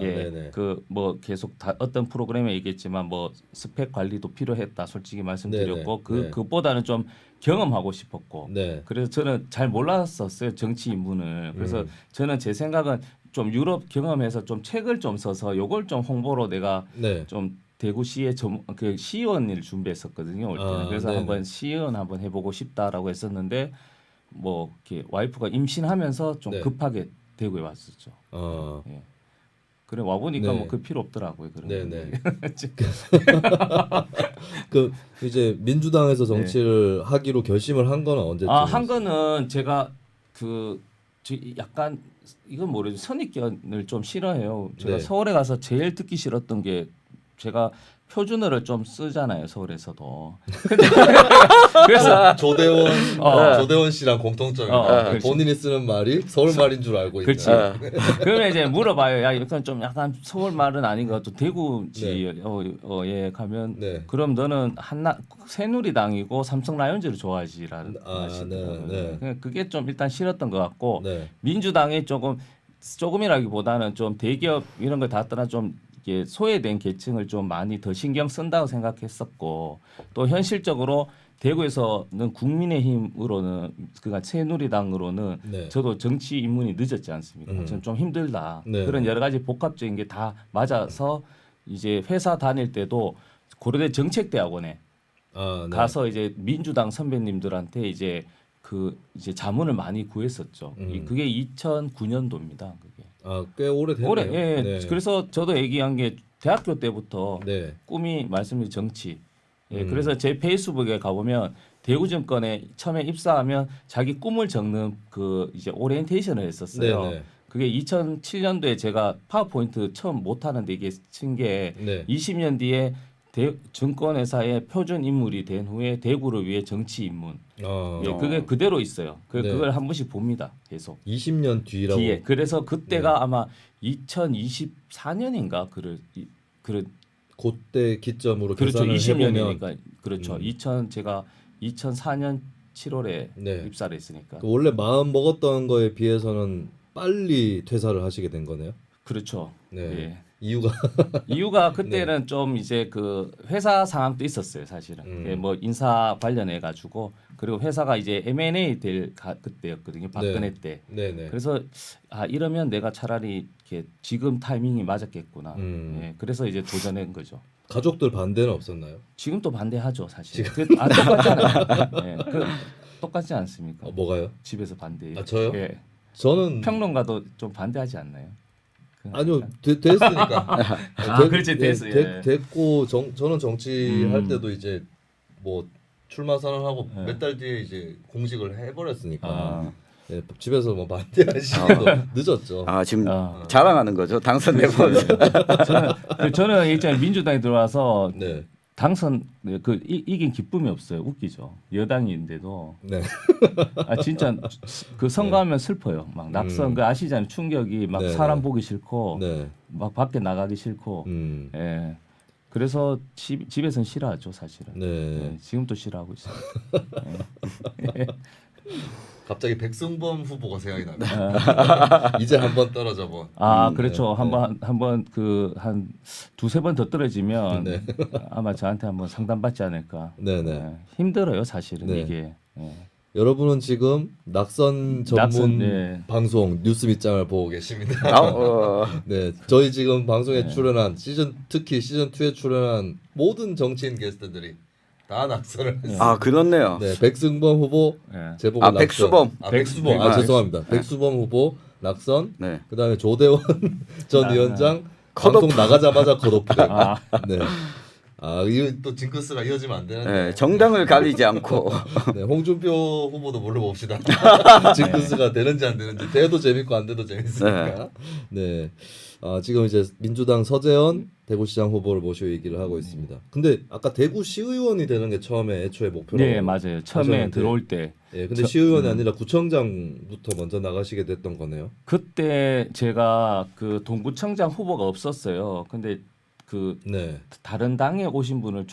예, 그 뭐 계속 다 어떤 프로그램에 얘기했지만 뭐 스펙 관리도 필요했다 솔직히 말씀드렸고 그것보다는 좀 경험하고 싶었고 그래서 저는 잘 몰랐었어요 정치 입문을. 그래서 저는 제 생각은 좀 유럽 경험해서 좀 책을 좀 써서 요걸 좀 홍보로 내가 좀 대구시의 그 시의원을 준비했었거든요 올 때는. 그래서 한번 시의원 한번 해보고 싶다라고 했었는데 뭐 이렇게 와이프가 임신하면서 좀 급하게 대구에 왔었죠. 예. 그래 와 보니까 뭐 그 필요 없더라고요. 그런. 그 이제 민주당에서 정치를 하기로 결심을 한 거는 언제쯤? 한 거는 제가 약간 이건 모르죠. 선입견을 좀 싫어해요. 제가 서울에 가서 제일 듣기 싫었던 게 제가 표준어를 좀 쓰잖아요 서울에서도. 그래서 조대원 씨랑 공통점이 본인이 쓰는 말이 서울 말인 줄 알고 있는. 그러면 이제 물어봐요. 야 이건 좀 약간 서울 말은 아닌 것 같고 대구지. 예 가면 그럼 너는 새누리당이고 삼성 라이온즈를 좋아하지라는 하시더라고요. 그게 좀 일단 싫었던 것 같고 민주당이 조금이라기보다는 좀 대기업 이런 걸 다 떠나 좀 이게 소외된 계층을 좀 많이 더 신경 쓴다고 생각했었고 또 현실적으로 대구에서는 국민의힘으로는 그러니까 새누리당으로는 저도 정치 입문이 늦었지 않습니까? 저는 좀 힘들다. 그런 여러 가지 복합적인 게 다 맞아서 이제 회사 다닐 때도 고려대 정책대학원에 가서 이제 민주당 선배님들한테 이제 이제 자문을 많이 구했었죠. 그게 2009년도입니다. 그게. 꽤 오래됐네요. 예. 그래서 저도 얘기한 게 대학교 때부터 꿈이 말씀드린 정치. 예. 그래서 제 페이스북에 가보면 대구증권에 처음에 입사하면 자기 꿈을 적는 그 이제 오리엔테이션을 했었어요. 그게 2007년도에 제가 파워포인트 처음 못하는데 이게 친 게 20년 뒤에 증권회사의 표준 인물이 된 후에 대구를 위해 정치 입문. 예, 그게 그대로 있어요. 그걸 한 번씩 봅니다. 계속. 20년 뒤라고. 뒤에. 그래서 그때가 아마 2024년인가 그때 기점으로 그렇죠. 계산을 20년이니까 그렇죠. 제가 2004년 7월에 입사를 했으니까. 원래 마음 먹었던 거에 비해서는 빨리 퇴사를 하시게 된 거네요. 그렇죠. 예. 이유가 그때는 좀 이제 그 회사 상황도 있었어요, 사실은. 예, 뭐 인사 관련해 가지고 그리고 회사가 이제 M&A 될 그때였거든요, 박근혜 때. 그래서 이러면 내가 차라리 이렇게 지금 타이밍이 맞았겠구나. 예, 그래서 이제 도전한 거죠. 가족들 반대는 없었나요? 지금도 반대하죠, 사실. 똑같잖아요. 예, 똑같지 않습니까? 뭐가요? 집에서 반대. 저요? 예. 저는 평론가도 좀 반대하지 않나요? 아니요 됐으니까. 그렇지 됐어요. 됐고 저는 정치할 때도 이제 뭐 출마 선언하고 몇 달 뒤에 이제 공직을 해버렸으니까 집에서 뭐 반대하시기도 늦었죠. 지금 자랑하는 거죠 당선되면서. 저는 일단 민주당에 들어와서 당선 이긴 기쁨이 없어요. 웃기죠. 여당인데도. 진짜 그 선거하면 슬퍼요. 막 낙선 그 아시잖아요. 충격이 막 사람 보기 싫고 막 밖에 나가기 싫고. 예. 그래서 집에서는 싫어하죠, 사실은. 예, 지금도 싫어하고 있어요. 예. 갑자기 백승범 후보가 생각이 납니다. 이제 한번 떨어져 본. 그렇죠. 한번 한 두세 번 더 떨어지면 아마 저한테 한번 상담받지 않을까. 힘들어요, 사실은 이게. 여러분은 지금 낙선 전문 방송 뉴스 밑장을 보고 계십니다. 저희 지금 방송에 출연한 특히 시즌 2에 출연한 모든 정치인 게스트들이 다 낙선을 했어요. 그렇네요. 백승범 후보 재보궐 낙선. 백수범. 백수범. 죄송합니다. 백수범 후보 낙선. 그다음에 조대원 전 위원장 방송 나가자마자 컷오프. 이거 또 징크스가 이어지면 안 되는데. 정당을 가리지 않고. 홍준표 후보도 물어봅시다. 징크스가 되는지 안 되는지. 돼도 재밌고 안 돼도 재밌으니까. 지금 이제 민주당 서재원 대구시장 후보를 모시고 얘기를 하고 있습니다. 근데 아까 대구시의원이 되는 게 애초에 목표라고. 네, 맞아요. 처음에 하셨는데, 들어올 때. 근데 시의원이 아니라 구청장부터 먼저 나가시게 됐던 거네요. 그때 제가 그 동구청장 후보가 없었어요. 근데 다른 당에 오신 분을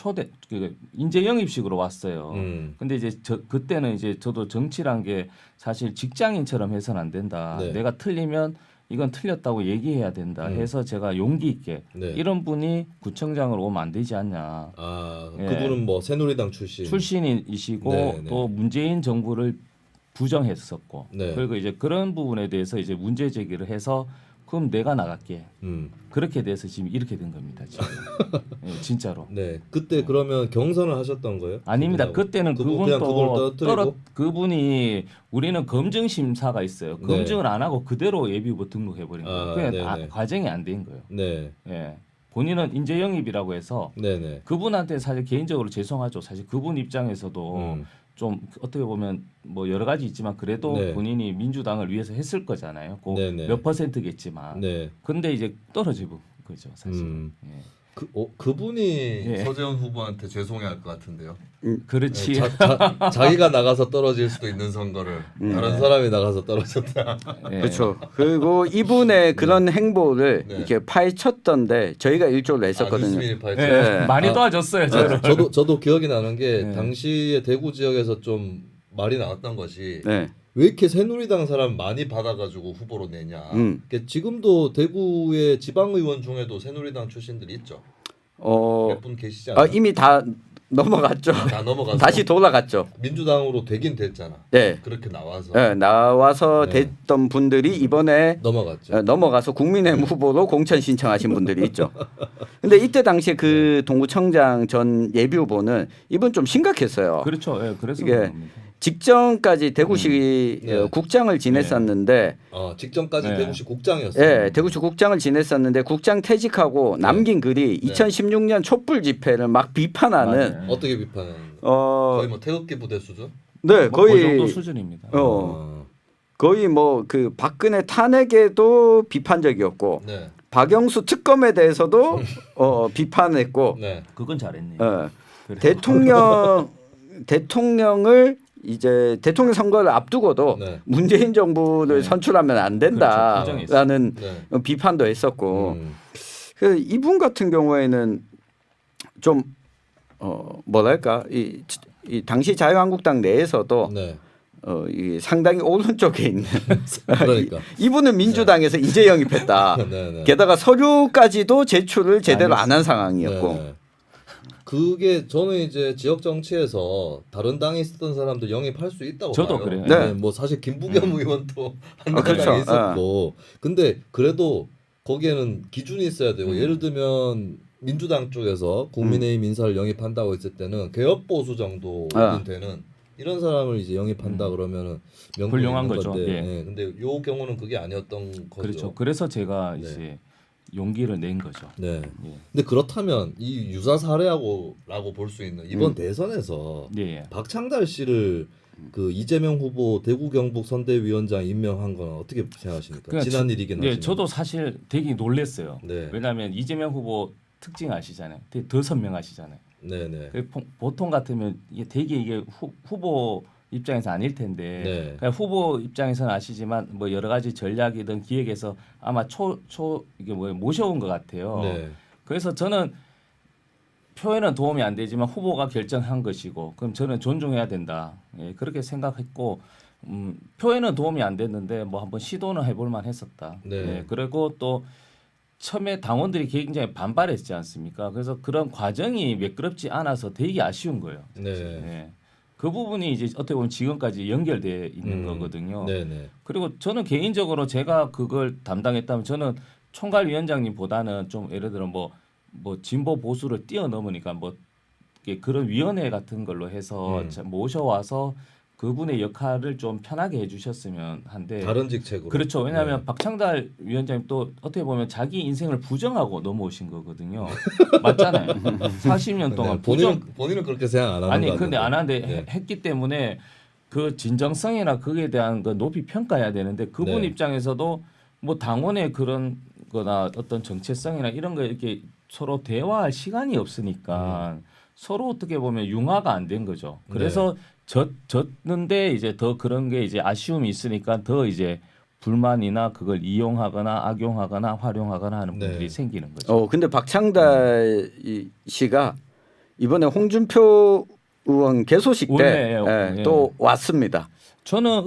인재 영입식으로 왔어요. 근데 이제 그때는 이제 저도 정치란 게 사실 직장인처럼 해서는 안 된다. 내가 틀리면 이건 틀렸다고 얘기해야 된다 해서 제가 용기 있게 네. 이런 분이 구청장으로 오면 안 되지 않냐. 아, 예. 그분은 뭐 새누리당 출신이시고 네, 네. 또 문재인 정부를 부정했었고 네. 그리고 이제 그런 부분에 대해서 이제 문제 제기를 해서 그럼 내가 나갈게. 그렇게 돼서 지금 이렇게 된 겁니다. 지금. 예, 진짜로. 네. 그때 그러면 경선을 하셨던 거예요? 아닙니다. 그분하고? 그때는 그냥 그걸 떨어뜨리고? 그분이 우리는 검증 심사가 있어요. 네. 검증을 안 하고 그대로 예비후보 등록해 버린 거예요. 아, 그냥 네네. 과정이 안 된 거예요. 네. 예. 본인은 인재 영입이라고 해서 네네. 그분한테 사실 개인적으로 죄송하죠. 사실 그분 입장에서도 좀 어떻게 보면 뭐 여러 가지 있지만 그래도 네. 본인이 민주당을 위해서 했을 거잖아요. 네네. 몇 %겠지만. 네. 근데 이제 떨어지고 거죠, 사실. 예. 그분이 예. 서재원 후보한테 죄송해할 것 같은데요. 그렇지. 자기가 나가서 떨어질 수도 있는 선거를 다른 사람이 나가서 떨어졌다. 예. 그렇죠. 그리고 이분의 그런 행보를 네. 이렇게 파헤쳤던데 저희가 일조를 했었거든요. 유시민이 파헤쳐. 예. 많이 도와줬어요, 저를. 저도 기억이 나는 게 네. 당시에 대구 지역에서 좀 말이 나왔던 것이 네. 왜 이렇게 새누리당 사람 많이 받아가지고 후보로 내냐. 그러니까 지금도 대구의 지방의원 중에도 새누리당 출신들이 있죠. 몇 분 계시지 않아요? 이미 다 넘어갔죠. 다 넘어가서 다시 돌아갔죠. 민주당으로 되긴 됐잖아. 네. 그렇게 나와서 네, 나와서 네. 됐던 분들이 이번에 넘어갔죠. 넘어가서 국민의힘 후보로 공천 신청하신 분들이 있죠. 근데 이때 당시에 그 동구청장 전 예비 후보는 이분 좀 심각했어요. 그렇죠. 예. 그래서 이게 그런 겁니다. 직전까지 대구시 네. 국장을 지냈었는데 직전까지 네. 대구시 국장이었어요. 예, 대구시 국장을 지냈었는데 국장 퇴직하고 남긴 글이 2016년 촛불 집회를 막 비판하는 맞아요. 어떻게 비판하는 거예요? 거의 뭐 태극기 부대 수준? 네, 뭐 그 거의 정도 수준입니다. 거의 뭐 그 박근혜 탄핵에도 비판적이었고 네. 박영수 특검에 대해서도 비판했고 네. 그건 잘했네. 그래. 대통령을 이제 대통령 선거를 앞두고도 네. 문재인 정부를 선출하면 안 된다라는 네. 비판도 했었고 그 이분 같은 경우에는 좀 뭐랄까 이 당시 자유한국당 내에서도 네. 이 상당히 오른쪽에 있는 그러니까. 이분은 민주당에서 인재 영입했다. 네, 네. 게다가 서류까지도 제출을 제대로 안 한 상황이었고. 네. 그게 저는 이제 지역 정치에서 다른 당에 있었던 사람들 영입할 수 있다고 저도 봐요. 그래요. 네. 뭐 사실 김부겸 의원도 한국당에 그렇죠. 있었고, 근데 그래도 거기에는 기준이 있어야 되고 예를 들면 민주당 쪽에서 국민의힘 인사를 영입한다고 했을 때는 개혁 보수 정도 되는 이런 사람을 이제 영입한다 그러면은 훌륭한 거죠. 건데, 예. 네. 근데 요 경우는 그게 아니었던 거죠. 그렇죠. 그래서 제가 네. 이제 용기를 낸 거죠. 네. 예. 근데 그렇다면 이 유사 사례라고 볼 수 있는 이번 대선에서 예. 박창달 씨를 그 이재명 후보 대구 경북 선대위원장 임명한 건 어떻게 생각하십니까? 그러니까 지난 일이긴 하지만. 예, 저도 사실 되게 놀랐어요. 네. 왜냐하면 이재명 후보 특징 아시잖아요. 되게 더 선명하시잖아요. 네네. 보통 같으면 이게 되게 이게 후보 입장에서 아닐 텐데 네. 그냥 후보 입장에서는 아시지만 뭐 여러 가지 전략이든 기획에서 아마 이게 뭐 모셔온 것 같아요. 네. 그래서 저는 표에는 도움이 안 되지만 후보가 결정한 것이고 그럼 저는 존중해야 된다. 예, 그렇게 생각했고 표에는 도움이 안 됐는데 뭐 한번 시도는 해볼 만했었다. 네. 예, 그리고 또 처음에 당원들이 굉장히 반발했지 않습니까? 그래서 그런 과정이 매끄럽지 않아서 되게 아쉬운 거예요. 네. 예. 그 부분이 이제 어떻게 보면 지금까지 연결돼 있는 거거든요. 네네. 그리고 저는 개인적으로 제가 그걸 담당했다면 저는 총괄위원장님보다는 좀 예를 들어 뭐 진보 보수를 뛰어넘으니까 뭐 그런 위원회 같은 걸로 해서 모셔와서 그분의 역할을 좀 편하게 해주셨으면 한데 다른 직책으로. 그렇죠. 왜냐하면 박창달 위원장님 또 어떻게 보면 자기 인생을 부정하고 넘어오신 거거든요. 맞잖아요. 40년 동안 네. 본인은 그렇게 생각 안 하는 거 아니 같은데. 근데 안 하는데 네. 했기 때문에 그 진정성이나 그에 대한 그 높이 평가해야 되는데 그분 네. 입장에서도 뭐 당원의 그런 거나 어떤 정체성이나 이런 거 이렇게 서로 대화할 시간이 없으니까 서로 어떻게 보면 융화가 안 된 거죠. 그래서 졌는데 이제 더 그런 게 이제 아쉬움이 있으니까 더 이제 불만이나 그걸 이용하거나 악용하거나 활용하거나 하는 분들이 생기는 거죠. 근데 박창달 씨가 이번에 홍준표 의원 개소식 때 또 왔습니다. 저는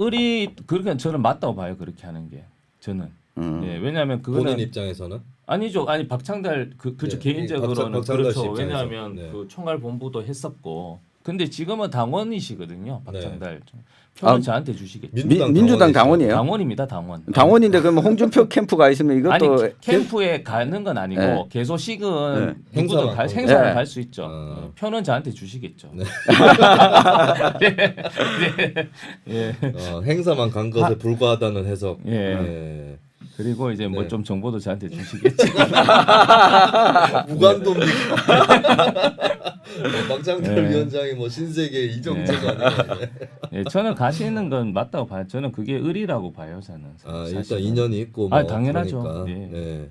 그렇게 저는 맞다고 봐요. 그렇게 하는 게 저는 예, 왜냐하면 그거는 본인 입장에서는 아니죠. 아니 박창달 그렇죠. 네, 개인적으로는 박창달 씨 그렇죠. 입장에서. 왜냐하면 네. 그 총괄 본부도 했었고. 근데 지금은 당원이시거든요. 박창달. 네. 표는 아, 저한테 주시겠죠. 민주당 당원이에요? 당원입니다. 당원. 당원인데 그러면 홍준표 캠프가 있으면 이것도 아니 캠프에 가는 건 아니고 네. 개소식은 네. 누구든 행사만 행사를 네. 갈 수 있죠. 표는 저한테 주시겠죠. 네. 예. 행사만 간 것에 불과하다는 해석. 예. 네. 그리고 이제 뭐 네. 좀 정보도 저한테 주시겠죠. 무관도입니까? 박장달 네. 위원장이 뭐 신세계 이정재가 아니라. 예, 저는 가시는 건 맞다고 봐요. 저는 그게 의리라고 봐요. 저는. 일단 사실은. 인연이 있고 뭐 당연하죠. 그러니까. 예. 네.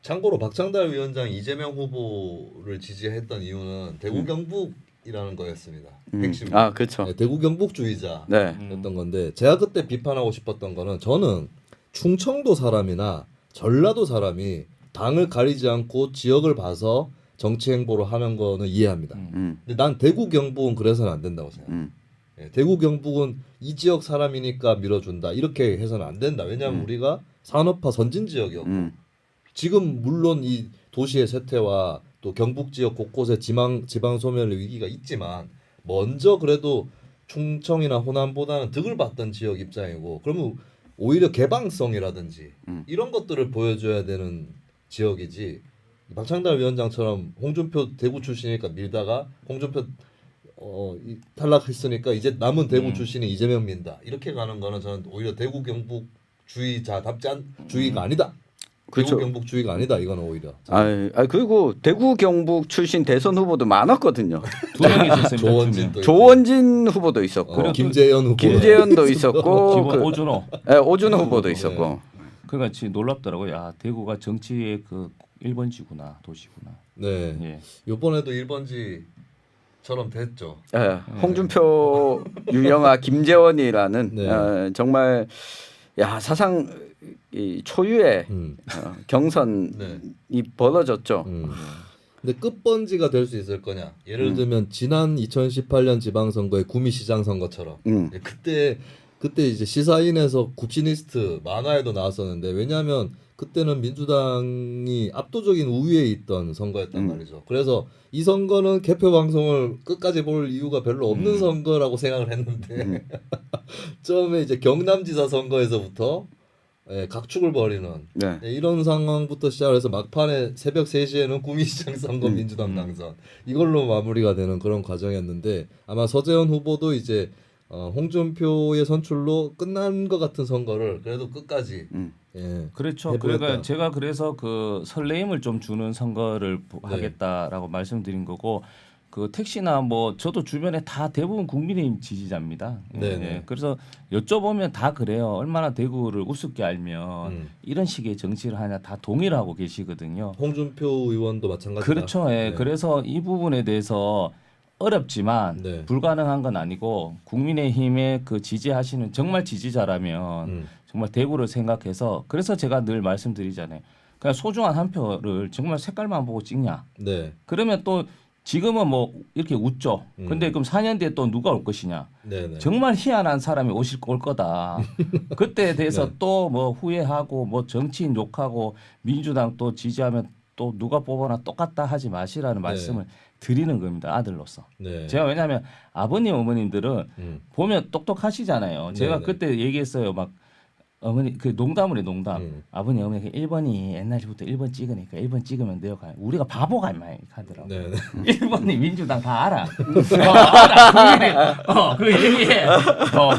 참고로 박장달 위원장 이재명 후보를 지지했던 이유는 대구 경북이라는 거였습니다. 핵심. 아 그렇죠. 네, 대구 경북주의자였던 네. 건데 제가 그때 비판하고 싶었던 거는 저는 충청도 사람이나 전라도 사람이 당을 가리지 않고 지역을 봐서 정치 행보를 하는 거는 이해합니다. 근데 난 대구 경북은 그래서는 안 된다고 생각해요. 예, 대구 경북은 이 지역 사람이니까 밀어준다 이렇게 해서는 안 된다. 왜냐하면 우리가 산업화 선진 지역이었고 지금 물론 이 도시의 쇠퇴와 또 경북 지역 곳곳에 지방 소멸의 위기가 있지만 먼저 그래도 충청이나 호남보다는 득을 봤던 지역 입장이고 그러면 오히려 개방성이라든지 이런 것들을 보여줘야 되는 지역이지 박창달 위원장처럼 홍준표 대구 출신이니까 밀다가 홍준표 탈락했으니까 이제 남은 대구 출신이 이재명 민다 이렇게 가는 거는 저는 오히려 대구 경북 주의자답지 주의가 아니다. 그렇죠. 대구 경북 주의가 아니다. 이거는 오히려. 그리고 대구 경북 출신 대선 후보도 많았거든요. 2명 있었습니다. 조원진 또 조원진 후보도 있었고 김재현 후보. 김재현도 있었고 기본 오준호. 오준호 후보도 있었고. 그러니까 진짜 놀랍더라고요. 야 대구가 정치의 그 1번지구나 도시구나. 네. 예. 이번에도 1번지처럼 됐죠. 홍준표, 유영아, 김재원이라는 네. 정말 사상 이 초유의 경선이 네. 벌어졌죠. 근데 끝번지가 될 수 있을 거냐? 예를 들면 지난 2018년 지방선거의 구미시장 선거처럼 그때 이제 시사인에서 굽시니스트 만화에도 나왔었는데 왜냐하면 그때는 민주당이 압도적인 우위에 있던 선거였단 말이죠. 그래서 이 선거는 개표 방송을 끝까지 볼 이유가 별로 없는 선거라고 생각을 했는데 처음에 이제 경남지사 선거에서부터 각축을 벌이는 이런 상황부터 시작해서 막판에 새벽 3시에는 구미시장 선거 민주당 당선 이걸로 마무리가 되는 그런 과정이었는데 아마 서재원 후보도 이제 홍준표의 선출로 끝난 것 같은 선거를 그래도 끝까지 그렇죠. 해보겠다. 그러니까 제가 그래서 그 설레임을 좀 주는 선거를 하겠다라고 말씀드린 거고 그 택시나 뭐 저도 주변에 다 대부분 국민의힘 지지자입니다. 그래서 여쭤보면 다 그래요. 얼마나 대구를 우습게 알면 이런 식의 정치를 하냐 다 동의하고 계시거든요. 홍준표 의원도 마찬가지다. 그렇죠. 그래서 이 부분에 대해서 어렵지만 불가능한 건 아니고 국민의힘에 그 지지하시는 정말 지지자라면 정말 대구를 생각해서 그래서 제가 늘 말씀드리잖아요. 그냥 소중한 한 표를 정말 색깔만 보고 찍냐. 그러면 또 지금은 뭐 이렇게 웃죠. 근데 그럼 4년 뒤에 또 누가 올 것이냐. 정말 희한한 사람이 올 거다. 그때에 대해서 또 뭐 후회하고 뭐 정치인 욕하고 민주당 또 지지하면 또 누가 뽑아나 똑같다 하지 마시라는 말씀을 드리는 겁니다. 아들로서. 제가 왜냐하면 아버님 어머님들은 보면 똑똑하시잖아요. 제가 그때 얘기했어요. 막 어머니 그 농담을 해 농담. 아버님 어머니 1번이 옛날부터 1번 찍으니까 1번 찍으면 돼요. 우리가 바보가 많이 하더라고. 1번이 민주당 다 알아. 알아. 그 얘기해.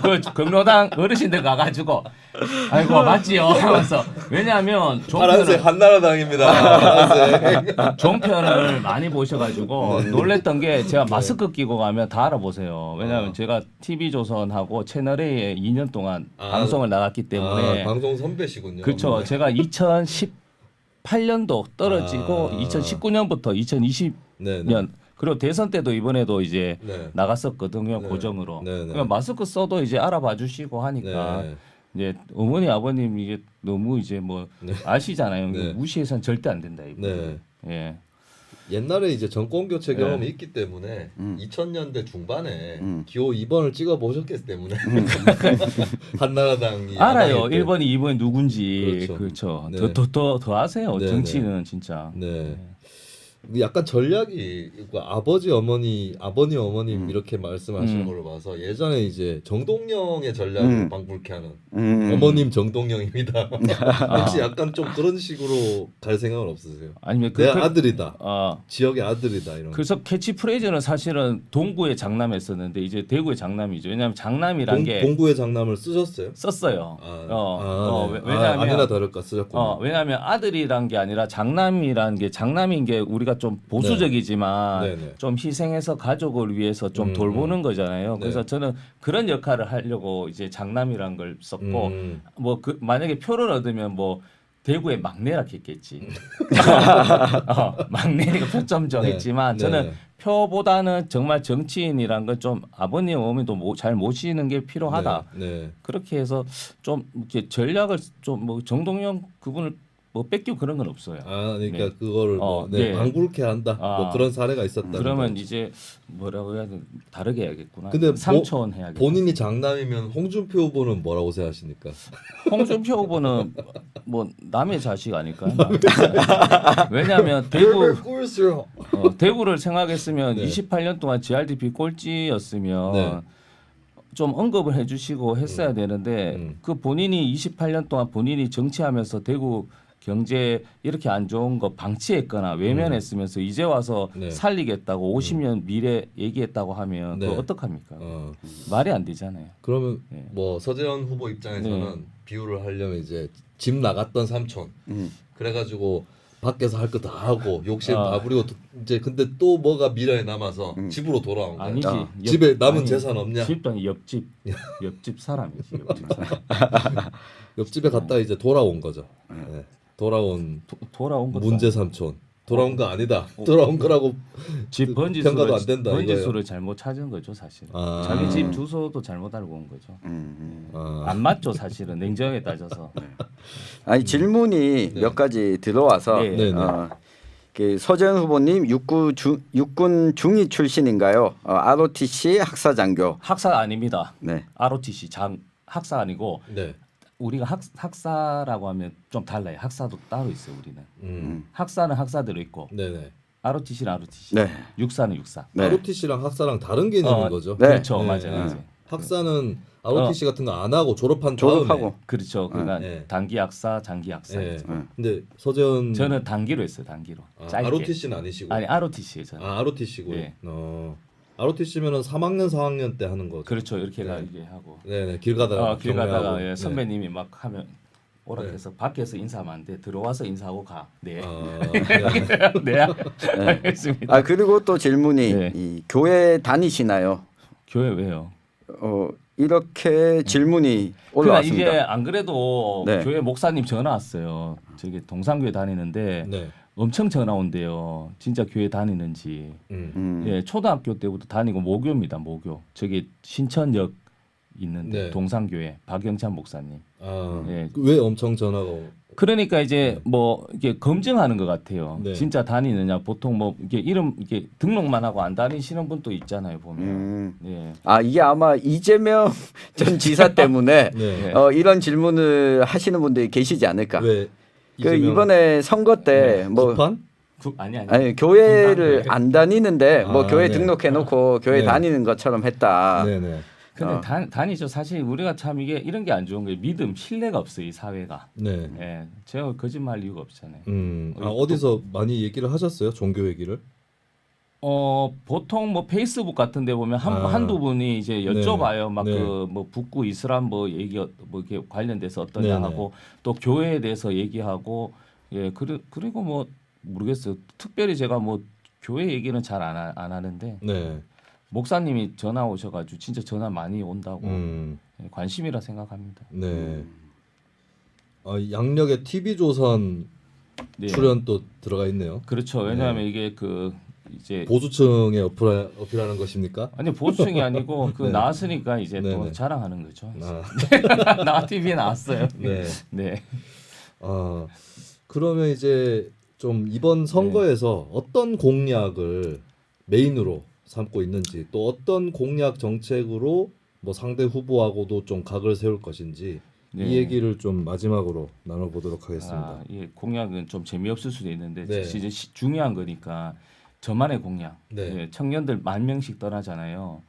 그 경로당 어르신들 가가지고 아이고 맞지요 하면서 왜냐하면 파란색 한나라당입니다. 파란색. 종편을 많이 보셔가지고 놀랬던 게 제가 마스크 끼고 가면 다 알아보세요. 왜냐하면 제가 TV조선하고 채널A에 2년 동안 방송을 나갔기 때문에 방송 선배시군요. 그렇죠. 제가 2018년도 떨어지고 2019년부터 2020년 그리고 대선 때도 이번에도 이제 나갔었거든요. 고정으로. 그러니까 마스크 써도 이제 알아봐 주시고 하니까 이제 어머니 아버님 이게 너무 이제 뭐 아시잖아요. 무시해서는 절대 안 된다 이거. 옛날에 이제 정권 교체 네. 경험이 있기 때문에 2000년대 중반에 기호 2번을 찍어 보셨기 때문에 한나라당이 알아요. 야당일 때. 1번이 2번이 누군지. 그렇죠. 그렇죠. 네. 더 아세요. 네, 정치는 진짜. 네. 약간 전략이 그 아버님 이렇게 말씀하시는 걸로 봐서 예전에 이제 정동영의 전략을 방불케 하는 어머님 정동영입니다. 혹시 약간 좀 그런 식으로 갈 생각은 없으세요? 아니면 내 아들이다. 아, 지역의 아들이다 이런. 그래서 캐치프레이즈는 사실은 동구의 장남했었는데 이제 대구의 장남이죠. 왜냐하면 장남이란 게 동구의 장남을 쓰셨어요? 썼어요. 네. 왜냐하면 아니나 다를까 쓰셨군요. 왜냐하면 아들이란 게 아니라 장남이란 게 장남인 게 우리가 좀 보수적이지만 네. 네. 좀 희생해서 가족을 위해서 좀 돌보는 거잖아요. 그래서 네. 저는 그런 역할을 하려고 이제 장남이란 걸 썼고 뭐 만약에 표를 얻으면 뭐 대구의 막내라 했겠지. 막내니까 표점 정했지만 네. 저는 네. 표보다는 정말 정치인이란 건 좀 아버님 어머니도 잘 모시는 게 필요하다. 네. 그렇게 해서 좀 이렇게 전략을 좀 뭐 정동영 그분을 뭐 뺏기고 그런 건 없어요. 그러니까 네. 그거를 네. 방불케 한다. 뭐 그런 사례가 있었다. 그러면 이제 뭐라고 해야 되나 다르게 해야겠구나. 근데 삼촌 해야겠다. 본인이 장남이면 홍준표 후보는 뭐라고 생각하십니까? 홍준표 후보는 뭐 남의 자식 아닐까요? 왜냐하면 대구를 생각했으면 네. 28년 동안 GRDP 꼴찌였으면 네. 좀 언급을 해주시고 했어야 되는데 그 본인이 28년 동안 본인이 정치하면서 대구 경제 이렇게 안 좋은 거 방치했거나 외면했으면서 이제 와서 네. 살리겠다고 50년 미래 얘기했다고 하면 네. 그거 어떡합니까? 어. 말이 안 되잖아요. 그러면 네. 뭐 서재원 후보 입장에서는 네. 비유를 하려면 이제 집 나갔던 삼촌. 그래가지고 밖에서 할 거 다 하고 욕심 다 부리고 이제 근데 또 뭐가 미래에 남아서 집으로 돌아온 거야. 아니지. 집에 남은 재산 없냐? 집도 아니 옆집 사람이지. 옆집 사람. 옆집에 갔다 이제 돌아온 거죠. 네. 돌아온 돌아온 것도 문제 삼촌. 돌아온 거 아니다. 돌아온 거라고 집 평가도 안 된다. 번지수를 잘못 찾은 거죠 사실. 아. 자기 집 주소도 잘못 알고 온 거죠. 안 맞죠 사실은 냉정하게 따져서. 아니 질문이 몇 가지 들어와서 네. 네, 네. 그 서재현 후보님 육군 중위 출신인가요? ROTC 학사장교. 학사 아닙니다. 네. ROTC 학사 아니고 네. 우리가 학사라고 하면 좀 달라요. 학사도 따로 있어요 우리는. 학사는 학사대로 있고 네네. ROTC는 ROTC. 네. 육사는 육사. 네. ROTC랑 학사랑 다른 개념인 거죠. 네. 그렇죠. 네. 맞아요. 학사는 ROTC 같은 거 안 하고 졸업한 다음에. 졸업하고. 그렇죠. 그러니까 네. 단기 학사, 장기 학사. 네. 있죠. 근데 서재원 저는 단기로 했어요. 단기로. 짧게. ROTC는 아니시고. 아니 ROTC예요. 저는. ROTC고요. 네. ROTC면은 3학년 4학년 때 하는 거죠. 그렇죠. 이렇게 네. 이게 하고. 네네. 길 가다가 길 가다가 경례하고. 예, 선배님이 막 하면 오락해서 밖에서 인사하면 안 돼. 들어와서 인사하고 가. 네. 네. 네. 알겠습니다. 그리고 또 질문이 네. 이 교회 다니시나요? 교회 왜요? 이렇게 질문이 그러니까 올라왔습니다. 이게 안 그래도 네. 교회 목사님 전화 왔어요. 저기 동산교회 다니는데 네. 엄청 전화 온대요. 진짜 교회 다니는지. 예, 초등학교 때부터 다니고 모교입니다. 모교. 저기 신천역 있는데 네. 동산교회 박영찬 목사님. 예. 왜 엄청 전화가 그러니까 이제 뭐 이게 검증하는 것 같아요. 네. 진짜 다니느냐. 보통 뭐 이게 이름 이게 등록만 하고 안 다니시는 분도 있잖아요. 보면. 예. 이게 아마 이재명 전 지사 때문에 네. 이런 질문을 하시는 분들이 계시지 않을까. 왜 그 이번에 선거 때 뭐 급한? 아니 교회를 안 다니는데 뭐 교회 네. 등록해놓고 교회 네. 다니는 것처럼 했다. 네네. 근데 다니죠. 사실 우리가 참 이게 이런 게 안 좋은 거예요. 믿음, 신뢰가 없어요. 이 사회가. 네. 예, 제가 거짓말 이유가 없잖아요. 어디서 많이 얘기를 하셨어요? 종교 얘기를? 보통 뭐 페이스북 같은 데 보면 한두 분이 이제 여쭤봐요. 막 네. 그 뭐 북구 이슬람 뭐 얘기 뭐 이렇게 관련돼서 어떠냐 네네. 하고 또 교회에 대해서 얘기하고 예, 그리고 뭐 모르겠어요. 특별히 제가 뭐 교회 얘기는 잘 안 하는데 네. 목사님이 전화 오셔가지고 진짜 전화 많이 온다고 예, 관심이라 생각합니다. 네. 양력에 TV조선 네. 출연 또 들어가 있네요. 그렇죠. 왜냐하면 이게 그 이제 보수층에 어필하는 것입니까? 아니 보수층이 아니고 그 네. 나왔으니까 이제 또 네네. 자랑하는 거죠. 아, 나 TV에 나왔어요. 네. 네. 그러면 이제 좀 이번 선거에서 어떤 공약을 메인으로 삼고 있는지 또 어떤 공약 정책으로 뭐 상대 후보하고도 좀 각을 세울 것인지 네. 이 얘기를 좀 마지막으로 나눠보도록 하겠습니다. 아, 예, 공약은 좀 재미없을 수도 있는데 네. 진짜 중요한 거니까 저만의 공약. 네. 예, 청년들 10,000명씩 떠나잖아요.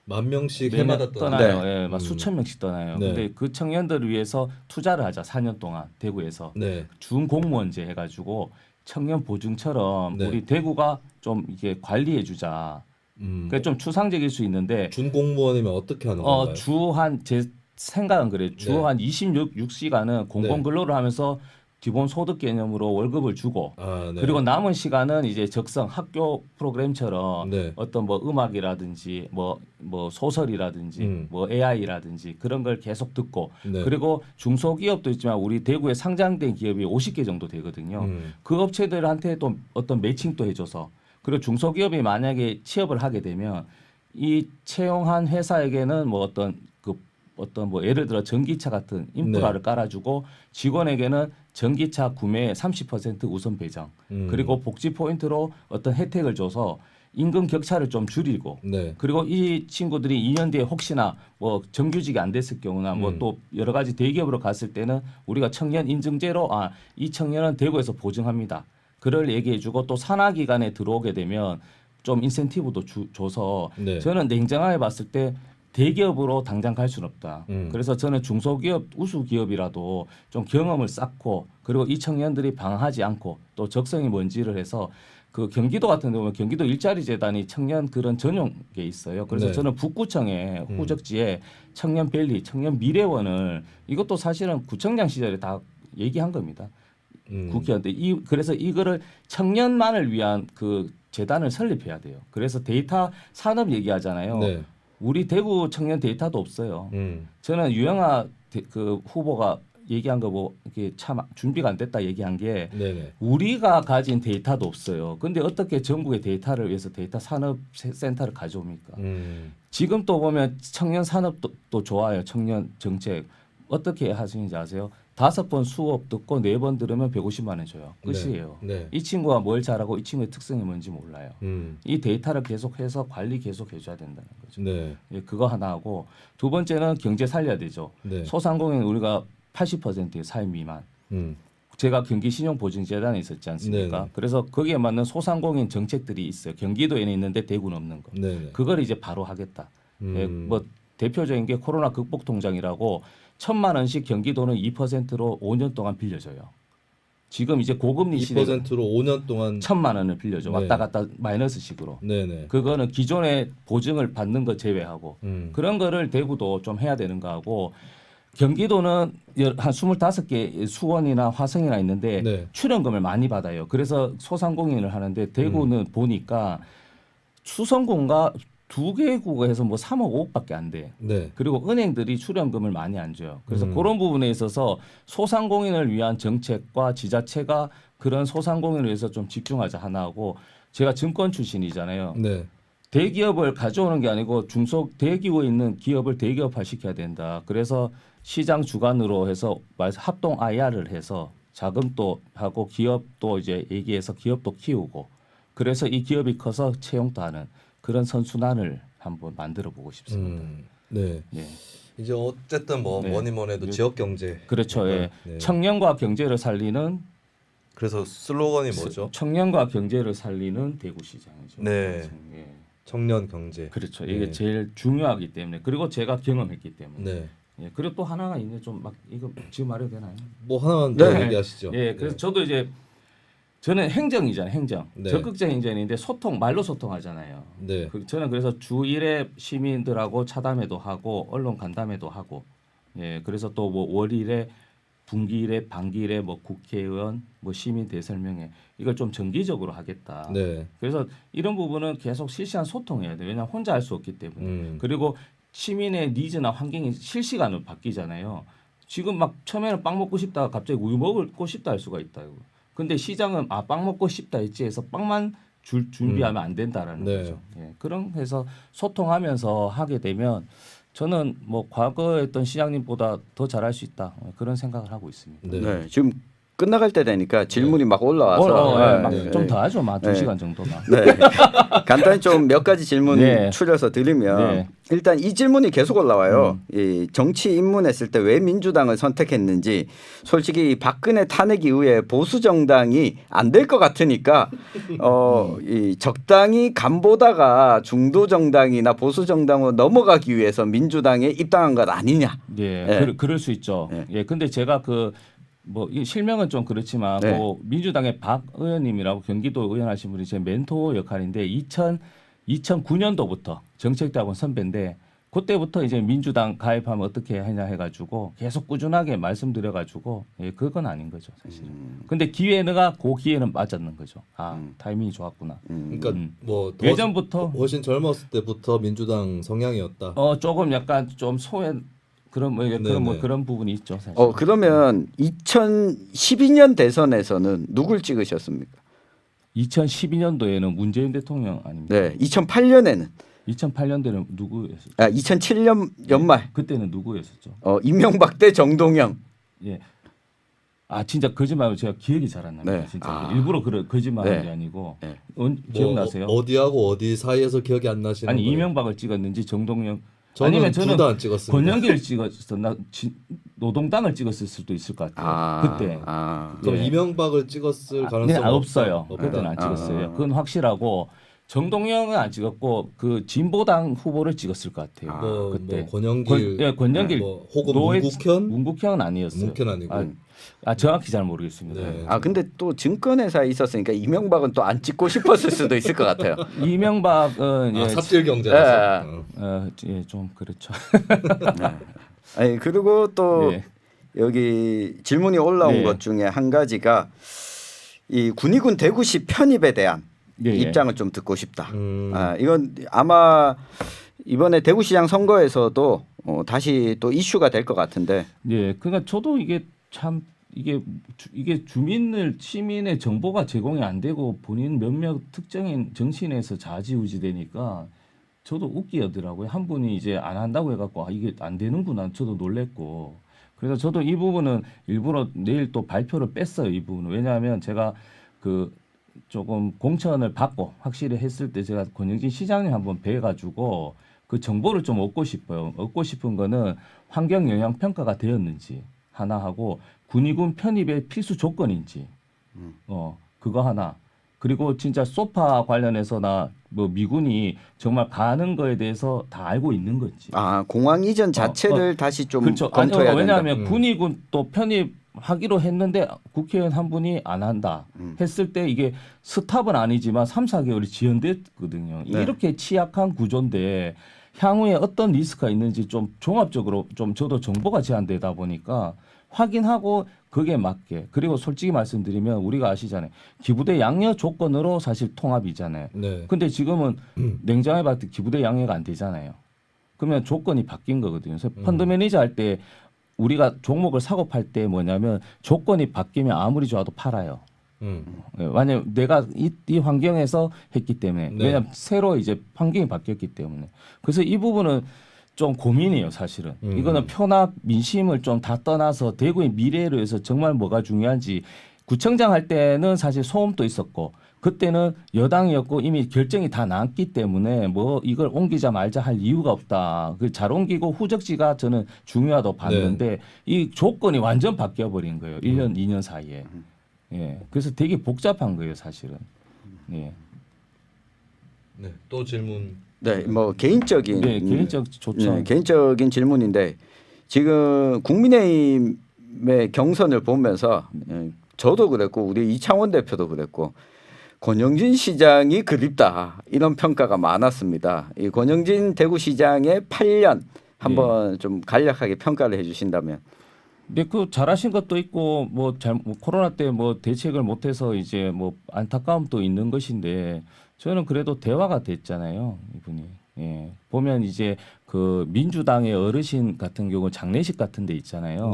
10,000명씩 매년 해마다 떠나요. 네. 예, 막 수천 명씩 떠나요. 네. 근데 그 청년들을 위해서 투자를 하자. 4년 동안 대구에서 네. 준공무원제 해가지고 청년 보증처럼 네. 우리 대구가 좀 이게 관리해주자. 그게 좀 추상적일 수 있는데 준공무원이면 어떻게 하는 건가요? 주 한 제 생각은 그래. 주 네. 한 26시간은 공공 근로를 하면서 기본 소득 개념으로 월급을 주고 아, 네. 그리고 남은 시간은 이제 적성 학교 프로그램처럼 네. 어떤 뭐 음악이라든지 뭐 소설이라든지 뭐 AI라든지 그런 걸 계속 듣고 네. 그리고 중소기업도 있지만 우리 대구에 상장된 기업이 50개 정도 되거든요. 그 업체들한테 또 어떤 매칭도 해줘서 그리고 중소기업이 만약에 취업을 하게 되면 이 채용한 회사에게는 뭐 어떤 뭐 예를 들어 전기차 같은 인프라를 깔아주고 직원에게는 전기차 구매에 30% 우선 배정 그리고 복지 포인트로 어떤 혜택을 줘서 임금 격차를 좀 줄이고 네. 그리고 이 친구들이 2년 뒤에 혹시나 뭐 정규직이 안 됐을 경우나 뭐 또 여러 가지 대기업으로 갔을 때는 우리가 청년 인증제로 이 청년은 대구에서 보증합니다. 그걸 얘기해주고 또 산하기관에 들어오게 되면 좀 인센티브도 줘서 네. 저는 냉정하게 봤을 때 대기업으로 당장 갈 수는 없다. 그래서 저는 중소기업 우수 기업이라도 좀 경험을 쌓고 그리고 이 청년들이 방황하지 않고 또 적성이 뭔지를 해서 그 경기도 같은 데 보면 경기도 일자리 재단이 청년 그런 전용 게 있어요. 그래서 네. 저는 북구청에 후적지에 청년 밸리, 청년 미래원을 이것도 사실은 구청장 시절에 다 얘기한 겁니다. 국회의원들 그래서 이거를 청년만을 위한 그 재단을 설립해야 돼요. 그래서 데이터 산업 얘기하잖아요. 네. 우리 대구 청년 데이터도 없어요. 저는 유영아 그 후보가 얘기한 거 뭐 이게 참 준비가 안 됐다 얘기한 게 네네. 우리가 가진 데이터도 없어요. 근데 어떻게 전국의 데이터를 위해서 데이터 산업 센터를 가져옵니까? 지금 또 보면 청년 산업도 또 좋아요. 청년 정책 어떻게 하시는지 아세요? 5번 수업 듣고 4번 들으면 150만 원 줘요. 끝이에요. 네. 이 친구가 뭘 잘하고 이 친구의 특성이 뭔지 몰라요. 음. 이 데이터를 계속해서 관리 계속 해줘야 된다는 거죠. 네. 예, 그거 하나 하고 두 번째는 경제 살려야 되죠. 네. 소상공인 우리가 80%의 사회 미만. 제가 경기신용보증재단에 있었지 않습니까? 네네. 그래서 거기에 맞는 소상공인 정책들이 있어요. 경기도에는 있는데 대구는 없는 거. 네네. 그걸 이제 바로 하겠다. 예, 뭐 대표적인 게 코로나 극복 통장이라고 1,000만 원씩 경기도는 2%로 5년 동안 빌려줘요. 지금 이제 고금리 시대 2%로 5년 동안 1,000만 원을 빌려줘. 네. 왔다 갔다 마이너스식으로. 네네. 그거는 기존의 보증을 받는 거 제외하고 그런 거를 대구도 좀 해야 되는 거하고 경기도는 한 25개 수원이나 화성이나 있는데 네. 출연금을 많이 받아요. 그래서 소상공인을 하는데 대구는 보니까 수성군과 2개 구에서 뭐 3억 5억밖에 안 돼. 네. 그리고 은행들이 출연금을 많이 안 줘요. 그래서 그런 부분에 있어서 소상공인을 위한 정책과 지자체가 그런 소상공인을 위해서 좀 집중하자 하나하고 제가 증권 출신이잖아요. 네. 대기업을 가져오는 게 아니고 대기업에 있는 기업을 대기업화 시켜야 된다. 그래서 시장 주관으로 해서 합동 IR을 해서 자금도 하고 기업도 이제 얘기해서 기업도 키우고 그래서 이 기업이 커서 채용도 하는 그런 선순환을 한번 만들어 보고 싶습니다. 네. 예. 이제 어쨌든 뭐 네. 뭐니 뭐니 해도 지역 경제. 그렇죠. 예. 네. 청년과 경제를 살리는 그래서 슬로건이 뭐죠? 청년과 경제를 살리는 대구시장이죠. 네. 예. 청년 경제. 그렇죠. 이게 네. 제일 중요하기 때문에 그리고 제가 경험했기 때문에. 네. 예. 그리고 또 하나가 있는데 좀 막 이거 지금 말해도 되나요? 뭐 하나만 더 네. 얘기하시죠. 예. 그래서 저도 이제 저는 행정이잖아요. 행정. 네. 적극적 행정인데 말로 소통하잖아요. 네. 저는 그래서 주 1회 시민들하고 차담회도 하고 언론 간담회도 하고 예. 그래서 또 뭐 월 1회 분기 1회 반기 1회 뭐 국회의원 뭐 시민 대설명회 이걸 좀 정기적으로 하겠다. 네. 그래서 이런 부분은 계속 실시간 소통해야 돼요. 왜냐하면 혼자 할 수 없기 때문에. 그리고 시민의 니즈나 환경이 실시간으로 바뀌잖아요. 지금 막 처음에는 빵 먹고 싶다가 갑자기 우유 먹고 싶다 할 수가 있다. 근데 시장은 빵 먹고 싶다 했지 해서 빵만 준비하면 안 된다라는 네. 거죠. 예, 그런 해서 소통하면서 하게 되면 저는 뭐 과거에 했던 시장님보다 더 잘할 수 있다 그런 생각을 하고 있습니다. 네. 네, 지금 끝나갈 때 되니까 질문이 막 올라와서 좀 더 하죠, 막 2시간 정도만. 네. 간단히 좀 몇 가지 질문 추려서 드리면 일단 이 질문이 계속 올라와요. 이 정치 입문했을 때 왜 민주당을 선택했는지 솔직히 박근혜 탄핵 이후에 보수 정당이 안 될 것 같으니까 이 적당히 간보다가 중도 정당이나 보수 정당으로 넘어가기 위해서 민주당에 입당한 것 아니냐. 그럴 수 있죠. 근데 제가 뭐 실명은 좀 그렇지만 뭐 민주당의 박 의원님이라고 경기도 의원 하신 분이 제 멘토 역할인데 2009년도부터 정책대학원 선배인데 그때부터 이제 민주당 가입하면 어떻게 하냐 해가지고 계속 꾸준하게 말씀드려가지고 그건 아닌 거죠 사실. 근데 기회가 그 기회는 맞았는 거죠. 타이밍이 좋았구나. 그러니까 뭐 예전부터 훨씬 젊었을 때부터 민주당 성향이었다. 조금 약간 좀 소외 그런 그런 부분이 있죠 사실. 그러면 2012년 대선에서는 누굴 찍으셨습니까? 2012년도에는 문재인 대통령 아닙니까? 네, 2008년에는 2008년도에는 누구였었죠? 2007년 연말. 그때는 누구였었죠? 이명박 대 정동영. 예. 진짜 거짓말로 제가 기억이 잘 안 납니다. 진짜 일부러 거짓말한 게 아니고 기억나세요? 어디하고 어디 사이에서 기억이 안 나시는 아니 거예요? 이명박을 찍었는지 정동영 아니면 저는 둘 다 안 찍었습니다. 권영기를 찍었었나 노동당을 찍었을 수도 있을 것 같아요. 그때. 그럼 이명박을 찍었을 가능성은 없어요. 그때는 안 찍었어요. 그건 확실하고 정동영은 안 찍었고 그 진보당 후보를 찍었을 것 같아요. 그때 권영길 혹은 문국현은 아니었어요. 문국현 아니고. 정확히 잘 모르겠습니다. 네. 근데 또 증권회사에 있었으니까 이명박은 또 안 찍고 싶었을 수도 있을 것 같아요. 이명박은 삽질 경제라서. 좀 그렇죠. 아니 그리고 또 여기 질문이 올라온 것 중에 한 가지가 이 군의군 대구시 편입에 대한 입장을 좀 듣고 싶다. 이건 아마 이번에 대구시장 선거에서도 다시 또 이슈가 될 것 같은데. 그러니까 저도 이게 참 이게 시민의 정보가 제공이 안 되고 본인 몇몇 특정인 정치인에서 좌지우지되니까 저도 웃기더라고요. 한 분이 이제 안 한다고 해갖고 이게 안 되는구나 저도 놀랬고 그래서 저도 이 부분은 일부러 내일 또 발표를 뺐어요. 이 부분은 왜냐하면 제가 조금 공천을 받고 확실히 했을 때 제가 권영진 시장님 한번 뵈가지고 그 정보를 좀 얻고 싶어요. 얻고 싶은 거는 환경 영향 평가가 되었는지 하나 하고 군의군 편입의 필수 조건인지 그거 하나 그리고 진짜 소파 관련해서나 뭐 미군이 정말 가는 거에 대해서 다 알고 있는 건지 공항 이전 자체를 다시 좀 그렇죠. 검토해야 된다. 왜냐하면 군의군 또 편입하기로 했는데 국회의원 한 분이 안 한다 했을 때 이게 스탑은 아니지만 3, 4개월이 지연됐거든요. 이렇게 취약한 구조인데 향후에 어떤 리스크가 있는지 좀 종합적으로 좀 저도 정보가 제한되다 보니까 확인하고 그게 맞게 그리고 솔직히 말씀드리면 우리가 아시잖아요. 기부대 양여 조건으로 사실 통합이잖아요. 근데 지금은 냉정하게 봤을 때 기부대 양여가 안 되잖아요. 그러면 조건이 바뀐 거거든요. 그래서 펀드 매니저 할 때 우리가 종목을 사고 팔 때 뭐냐면 조건이 바뀌면 아무리 좋아도 팔아요. 만약 내가 이 환경에서 했기 때문에 왜냐하면 새로 이제 환경이 바뀌었기 때문에 그래서 이 부분은 좀 고민이에요 사실은. 이거는 표나 민심을 좀 다 떠나서 대구의 미래를 위해서 정말 뭐가 중요한지 구청장 할 때는 사실 소음도 있었고 그때는 여당이었고 이미 결정이 다 났기 때문에 뭐 이걸 옮기자 말자 할 이유가 없다. 잘 옮기고 후적지가 저는 중요하다고 봤는데 이 조건이 완전 바뀌어 버린 거예요. 1년 2년 사이에. 그래서 되게 복잡한 거예요 사실은. 또 질문. 뭐 개인적인 좋죠. 개인적인 질문인데 지금 국민의힘의 경선을 보면서 저도 그랬고 우리 이창원 대표도 그랬고 권영진 시장이 그립다 이런 평가가 많았습니다. 이 권영진 대구시장의 8년 한번 좀 간략하게 평가를 해주신다면. 잘하신 것도 있고 뭐 코로나 때 뭐 대책을 못해서 이제 뭐 안타까움도 있는 것인데 저는 그래도 대화가 됐잖아요 이분이. 보면 이제 그 민주당의 어르신 같은 경우 장례식 같은 데 있잖아요.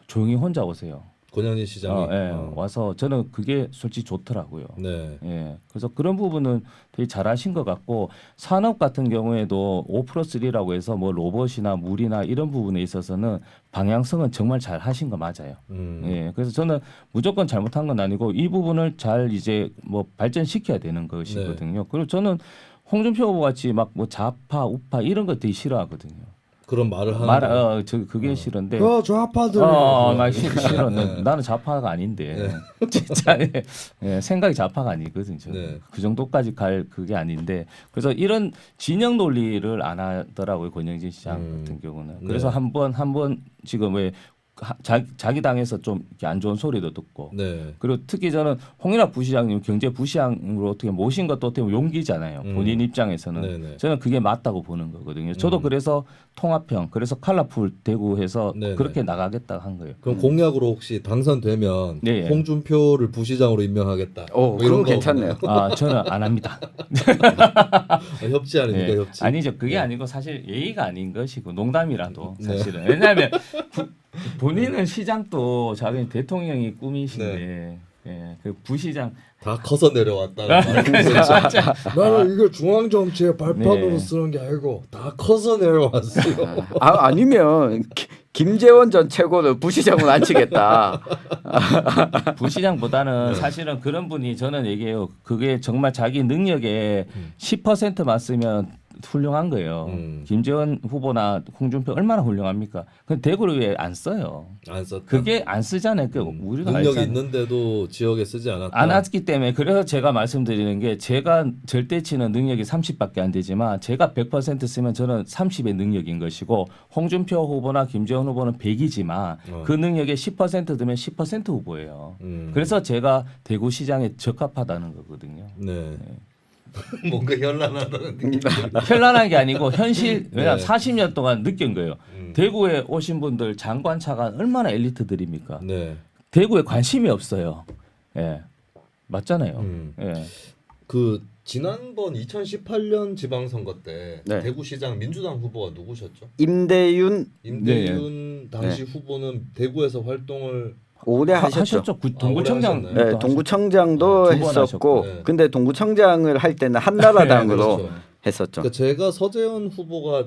조용히 혼자 오세요. 권영진 시장이 와서 저는 그게 솔직히 좋더라고요. 네. 예, 그래서 그런 부분은 되게 잘하신 것 같고 산업 같은 경우에도 5+3라고 해서 뭐 로봇이나 물이나 이런 부분에 있어서는 방향성은 정말 잘 하신 거 맞아요. 예, 그래서 저는 무조건 잘못한 건 아니고 이 부분을 잘 이제 뭐 발전시켜야 되는 것이거든요. 그리고 저는 홍준표 후보 같이 막 뭐 좌파, 우파 이런 것 되게 싫어하거든요. 그런 말을 하는 저 그게 싫은데. 좌파들. 나 싫어. 나는 좌파가 아닌데 진짜 생각이 좌파가 아니거든. 저는 그 정도까지 갈 그게 아닌데 그래서 이런 진영 논리를 안 하더라고요 권영진 시장 같은 경우는. 그래서 한 번 지금 왜 자기 당에서 좀 안 좋은 소리도 듣고 그리고 특히 저는 홍일학 부시장님 경제 부시장으로 어떻게 모신 것도 어떻게 보면 용기잖아요. 본인 입장에서는 저는 그게 맞다고 보는 거거든요. 저도 그래서 통합형 그래서 컬러풀 대구해서 그렇게 나가겠다 한 거예요. 그럼 공약으로 혹시 당선되면 홍준표를 부시장으로 임명하겠다. 뭐 이런 거 괜찮네요. 저는 안 합니다. 협치 아닙니까? 협치. 아니죠. 그게 아니고 사실 예의가 아닌 것이고 농담이라도 사실은 왜냐하면 본인은 시장도 자기 대통령이 꿈이신데 그 부시장 다 커서 내려왔다. 나는 이걸 중앙 정치의 발판으로 쓰는 게 아니고 다 커서 내려왔어요. 아니면 김재원 전 최고를 부시장으로 앉히겠다. 부시장보다는 사실은 그런 분이 저는 얘기해요. 그게 정말 자기 능력의 10%만 쓰면 훌륭한 거예요. 김재원 후보나 홍준표 얼마나 훌륭합니까? 그 대구를 왜 안 써요? 안 썼다. 그게 안 쓰잖아요. 그 우리가 능력이 있는데도 지역에 쓰지 않았다. 안 왔기 때문에 그래서 제가 말씀드리는 게 제가 절대치는 능력이 30밖에 안 되지만 제가 100% 쓰면 저는 30의 능력인 것이고 홍준표 후보나 김재원 후보는 100이지만 그 능력의 10% 되면 10% 후보예요. 그래서 제가 대구시장에 적합하다는 거거든요. 네. 뭔가 현란하다는 느낌. 현란한 게 아니고 현실. 왜냐하면 40년 동안 느낀 거예요. 대구에 오신 분들 장관 차관 얼마나 엘리트들입니까? 대구에 관심이 없어요. 맞잖아요. 그 지난번 2018년 지방선거 때 대구시장 민주당 후보가 누구셨죠? 임대윤 당시 후보는 대구에서 활동을 오래 하셨죠. 동구청장. 동구청장도 했었고, 근데 동구청장을 할 때는 한나라당으로 그렇죠. 했었죠. 그러니까 제가 서재원 후보가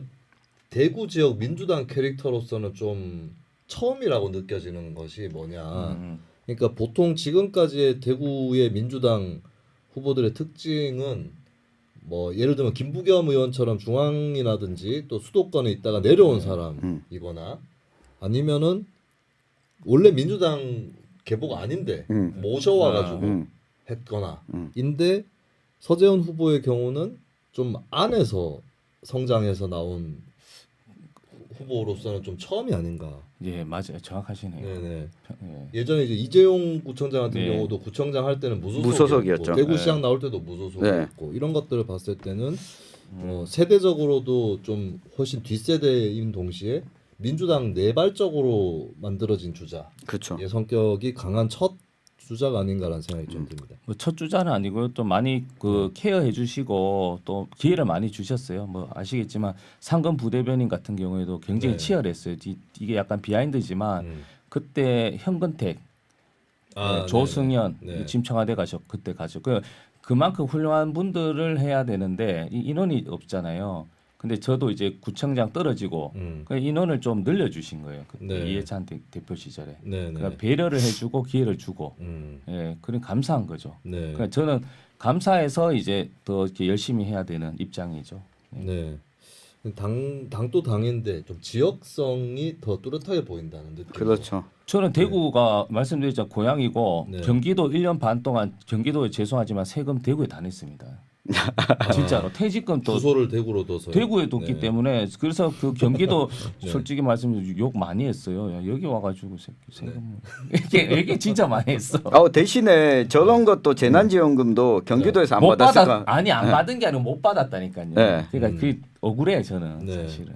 대구 지역 민주당 캐릭터로서는 좀 처음이라고 느껴지는 것이 뭐냐. 그러니까 보통 지금까지의 대구의 민주당 후보들의 특징은 뭐 예를 들면 김부겸 의원처럼 중앙이라든지 또 수도권에 있다가 내려온 사람이거나 아니면은 원래 민주당 계보가 아닌데 모셔와가지고 했거나 인데 서재원 후보의 경우는 좀 안에서 성장해서 나온 후보로서는 좀 처음이 아닌가. 예, 맞아요. 정확하시네요. 네네. 예전에 이제 이재용 구청장 같은 경우도 구청장 할 때는 무소속이었죠. 대구시장 나올 때도 무소속이었고 이런 것들을 봤을 때는 세대적으로도 좀 훨씬 뒷세대인 동시에 민주당 내발적으로 만들어진 주자의 그렇죠. 성격이 강한 첫 주자가 아닌가라는 생각이 좀 듭니다. 뭐 첫 주자는 아니고요. 또 많이 그 케어해 주시고 또 기회를 많이 주셨어요. 뭐 아시겠지만 상근 부대변인 같은 경우에도 굉장히 치열했어요. 이게 약간 비하인드지만 그때 현근택, 조승연 지금 청와대 그때 가죠. 그만큼 훌륭한 분들을 해야 되는데 인원이 없잖아요. 근데 저도 이제 구청장 떨어지고 인원을 좀 늘려주신 거예요. 그때 이해찬 대표 시절에. 그러니까 배려를 해주고 기회를 주고, 그런 감사한 거죠. 그러니까 저는 감사해서 이제 더 이렇게 열심히 해야 되는 입장이죠. 당도 당인데 좀 지역성이 더 뚜렷하게 보인다는 느낌. 그렇죠. 저는 대구가 말씀드렸죠 고향이고 경기도 1년 반 동안 경기도에 죄송하지만 세금 대구에 다 냈습니다. 진짜로 퇴직금 또 주소를 대구로 둬서 대구에 뒀기 때문에 그래서 그 경기도 솔직히 말씀드리면 욕 많이 했어요. 야, 여기 와가지고 세금 이게 진짜 많이 했어. 대신에 저런 것도 재난지원금도 경기도에서 안 받았을까? 아니 안 받은 게 아니고 못 받았다니까요. 그러니까 그 억울해 저는 사실은.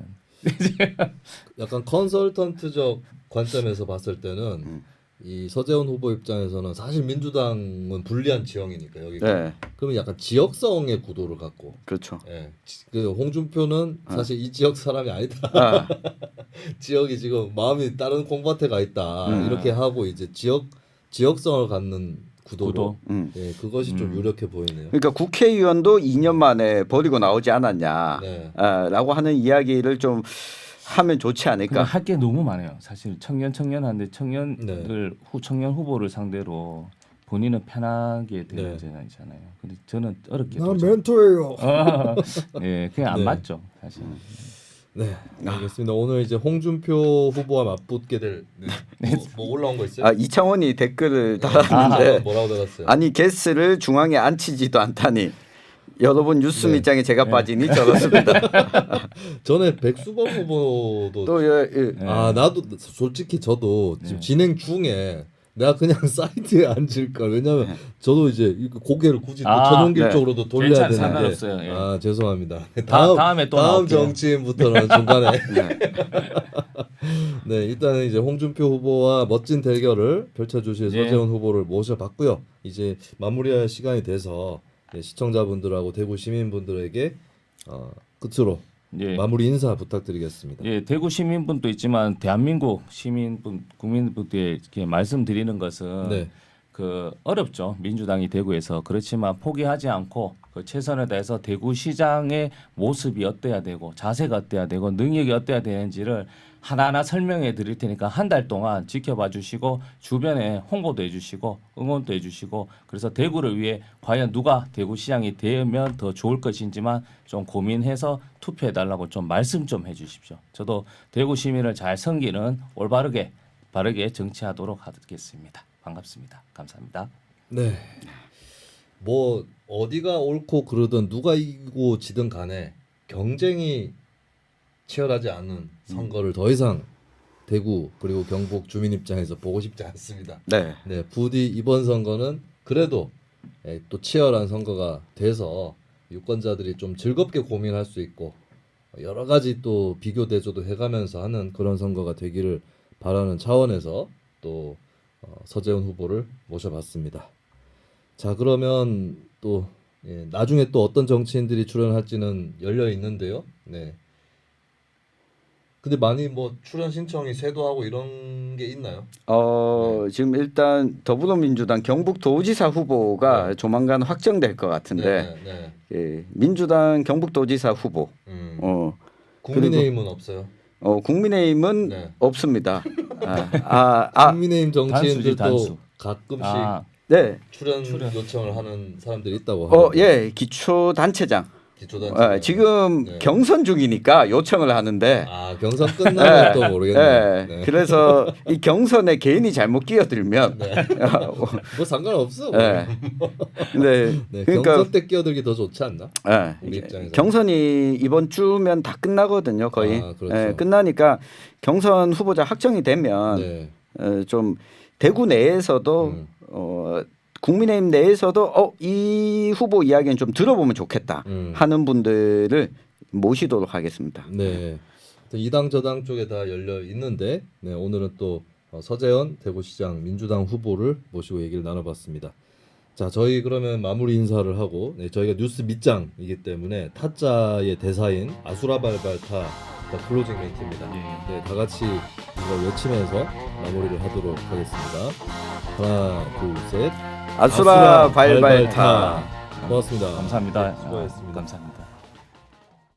약간 컨설턴트적 관점에서 봤을 때는 이 서재원 후보 입장에서는 사실 민주당은 불리한 지형이니까 여기가. 네. 그러면 약간 지역성의 구도를 갖고. 그렇죠. 예. 그 홍준표는 사실 이 지역 사람이 아니다. 아, 지역이 지금 마음이 다른 콩밭에 가 있다. 이렇게 하고 이제 지역성을 갖는 구도로. 예, 그것이 좀 유력해 보이네요. 그러니까 국회의원도 2년 만에 버리고 나오지 않았냐, 네. 라고 하는 이야기를 좀 하면 좋지 않을까. 할 게 너무 많아요. 사실 청년한데 청년을 청년 후보를 상대로 본인은 편하게 되는 잖아요. 근데 저는 어렵게 난 멘토예요. 예, 그냥 안 네. 맞죠, 사실. 네, 알겠습니다. 오늘 이제 홍준표 후보와 맞붙게 될 뭐 올라온 거 있어요? 이창원이 댓글을 달았는데 뭐라고 달았어요? 아니 게스를 중앙에 앉히지도 않다니 여러분 뉴스 네. 밑장에 제가 빠지니 저렇습니다. 전에 백수범 후보도 또 나도 솔직히 저도 지금 진행 중에 내가 그냥 사이트에 앉을 걸. 왜냐면 저도 이제 고개를 굳이 또 전용길 쪽으로도 돌려야 되는데. 상관없어요. 예. 죄송합니다. 다음에 또 다음 나올게요. 정치인부터는 중간에. 네, 일단은 이제 홍준표 후보와 멋진 대결을 펼쳐주실 서재원 후보를 모셔봤고요. 이제 마무리할 시간이 돼서 시청자분들하고 대구 시민분들에게 끝으로 마무리 인사 부탁드리겠습니다. 예, 대구 시민분도 있지만 대한민국 국민분들에게 말씀드리는 것은 그 어렵죠. 민주당이 대구에서. 그렇지만 포기하지 않고 그 최선을 다해서 대구시장의 모습이 어때야 되고 자세가 어때야 되고 능력이 어때야 되는지를 하나하나 설명해 드릴 테니까 한 달 동안 지켜봐 주시고 주변에 홍보도 해 주시고 응원도 해 주시고 그래서 대구를 위해 과연 누가 대구시장이 되면 더 좋을 것인지만 좀 고민해서 투표해 달라고 좀 말씀 좀 해 주십시오. 저도 대구 시민을 잘 섬기는 바르게 정치하도록 하겠습니다. 반갑습니다. 감사합니다. 네. 뭐 어디가 옳고 그러든 누가 이기고 지든 간에 경쟁이 치열하지 않은 선거를 더 이상 대구 그리고 경북 주민 입장에서 보고 싶지 않습니다. 네. 부디 이번 선거는 그래도 또 치열한 선거가 돼서 유권자들이 좀 즐겁게 고민할 수 있고 여러 가지 또 비교 대조도 해가면서 하는 그런 선거가 되기를 바라는 차원에서 또 서재원 후보를 모셔봤습니다. 자, 그러면 또 나중에 또 어떤 정치인들이 출연할지는 열려 있는데요. 네. 근데 많이 뭐 출연 신청이 쇄도하고 이런 게 있나요? 지금 일단 더불어민주당 경북도지사 후보가 조만간 확정될 것 같은데 민주당 경북도지사 후보 국민의힘은 없어요. 국민의힘은 없습니다. 국민의힘 정치인들도 단수. 가끔씩 출연 요청을 하는 사람들이 있다고 하는데. 기초단체장. 기초단체장. 지금 경선 중이니까 요청을 하는데 경선 끝나면 또 모르겠네요. 그래서 이 경선에 개인이 잘못 끼어들면 뭐 상관없어. 그러니까 경선 때 끼어들기 더 좋지 않나? 우리 입장에서. 경선이 이번 주면 다 끝나거든요, 거의. 그렇죠. 끝나니까 경선 후보자 확정이 되면 좀 대구 내에서도 국민의힘 내에서도 이 후보 이야기는 좀 들어보면 좋겠다 하는 분들을 모시도록 하겠습니다. 네, 이 당 저 당 쪽에 다 열려 있는데 오늘은 또 서재원 대구시장 민주당 후보를 모시고 얘기를 나눠봤습니다. 자, 저희 그러면 마무리 인사를 하고 저희가 뉴스 밑장이기 때문에 타짜의 대사인 아수라발발타 클로징 멘트입니다. 다 같이 이걸 외치면서 마무리를 하도록 하겠습니다. 하나, 둘, 셋. 아수라 발발타. 고맙습니다. 감사합니다. 수고하셨습니다. 감사합니다.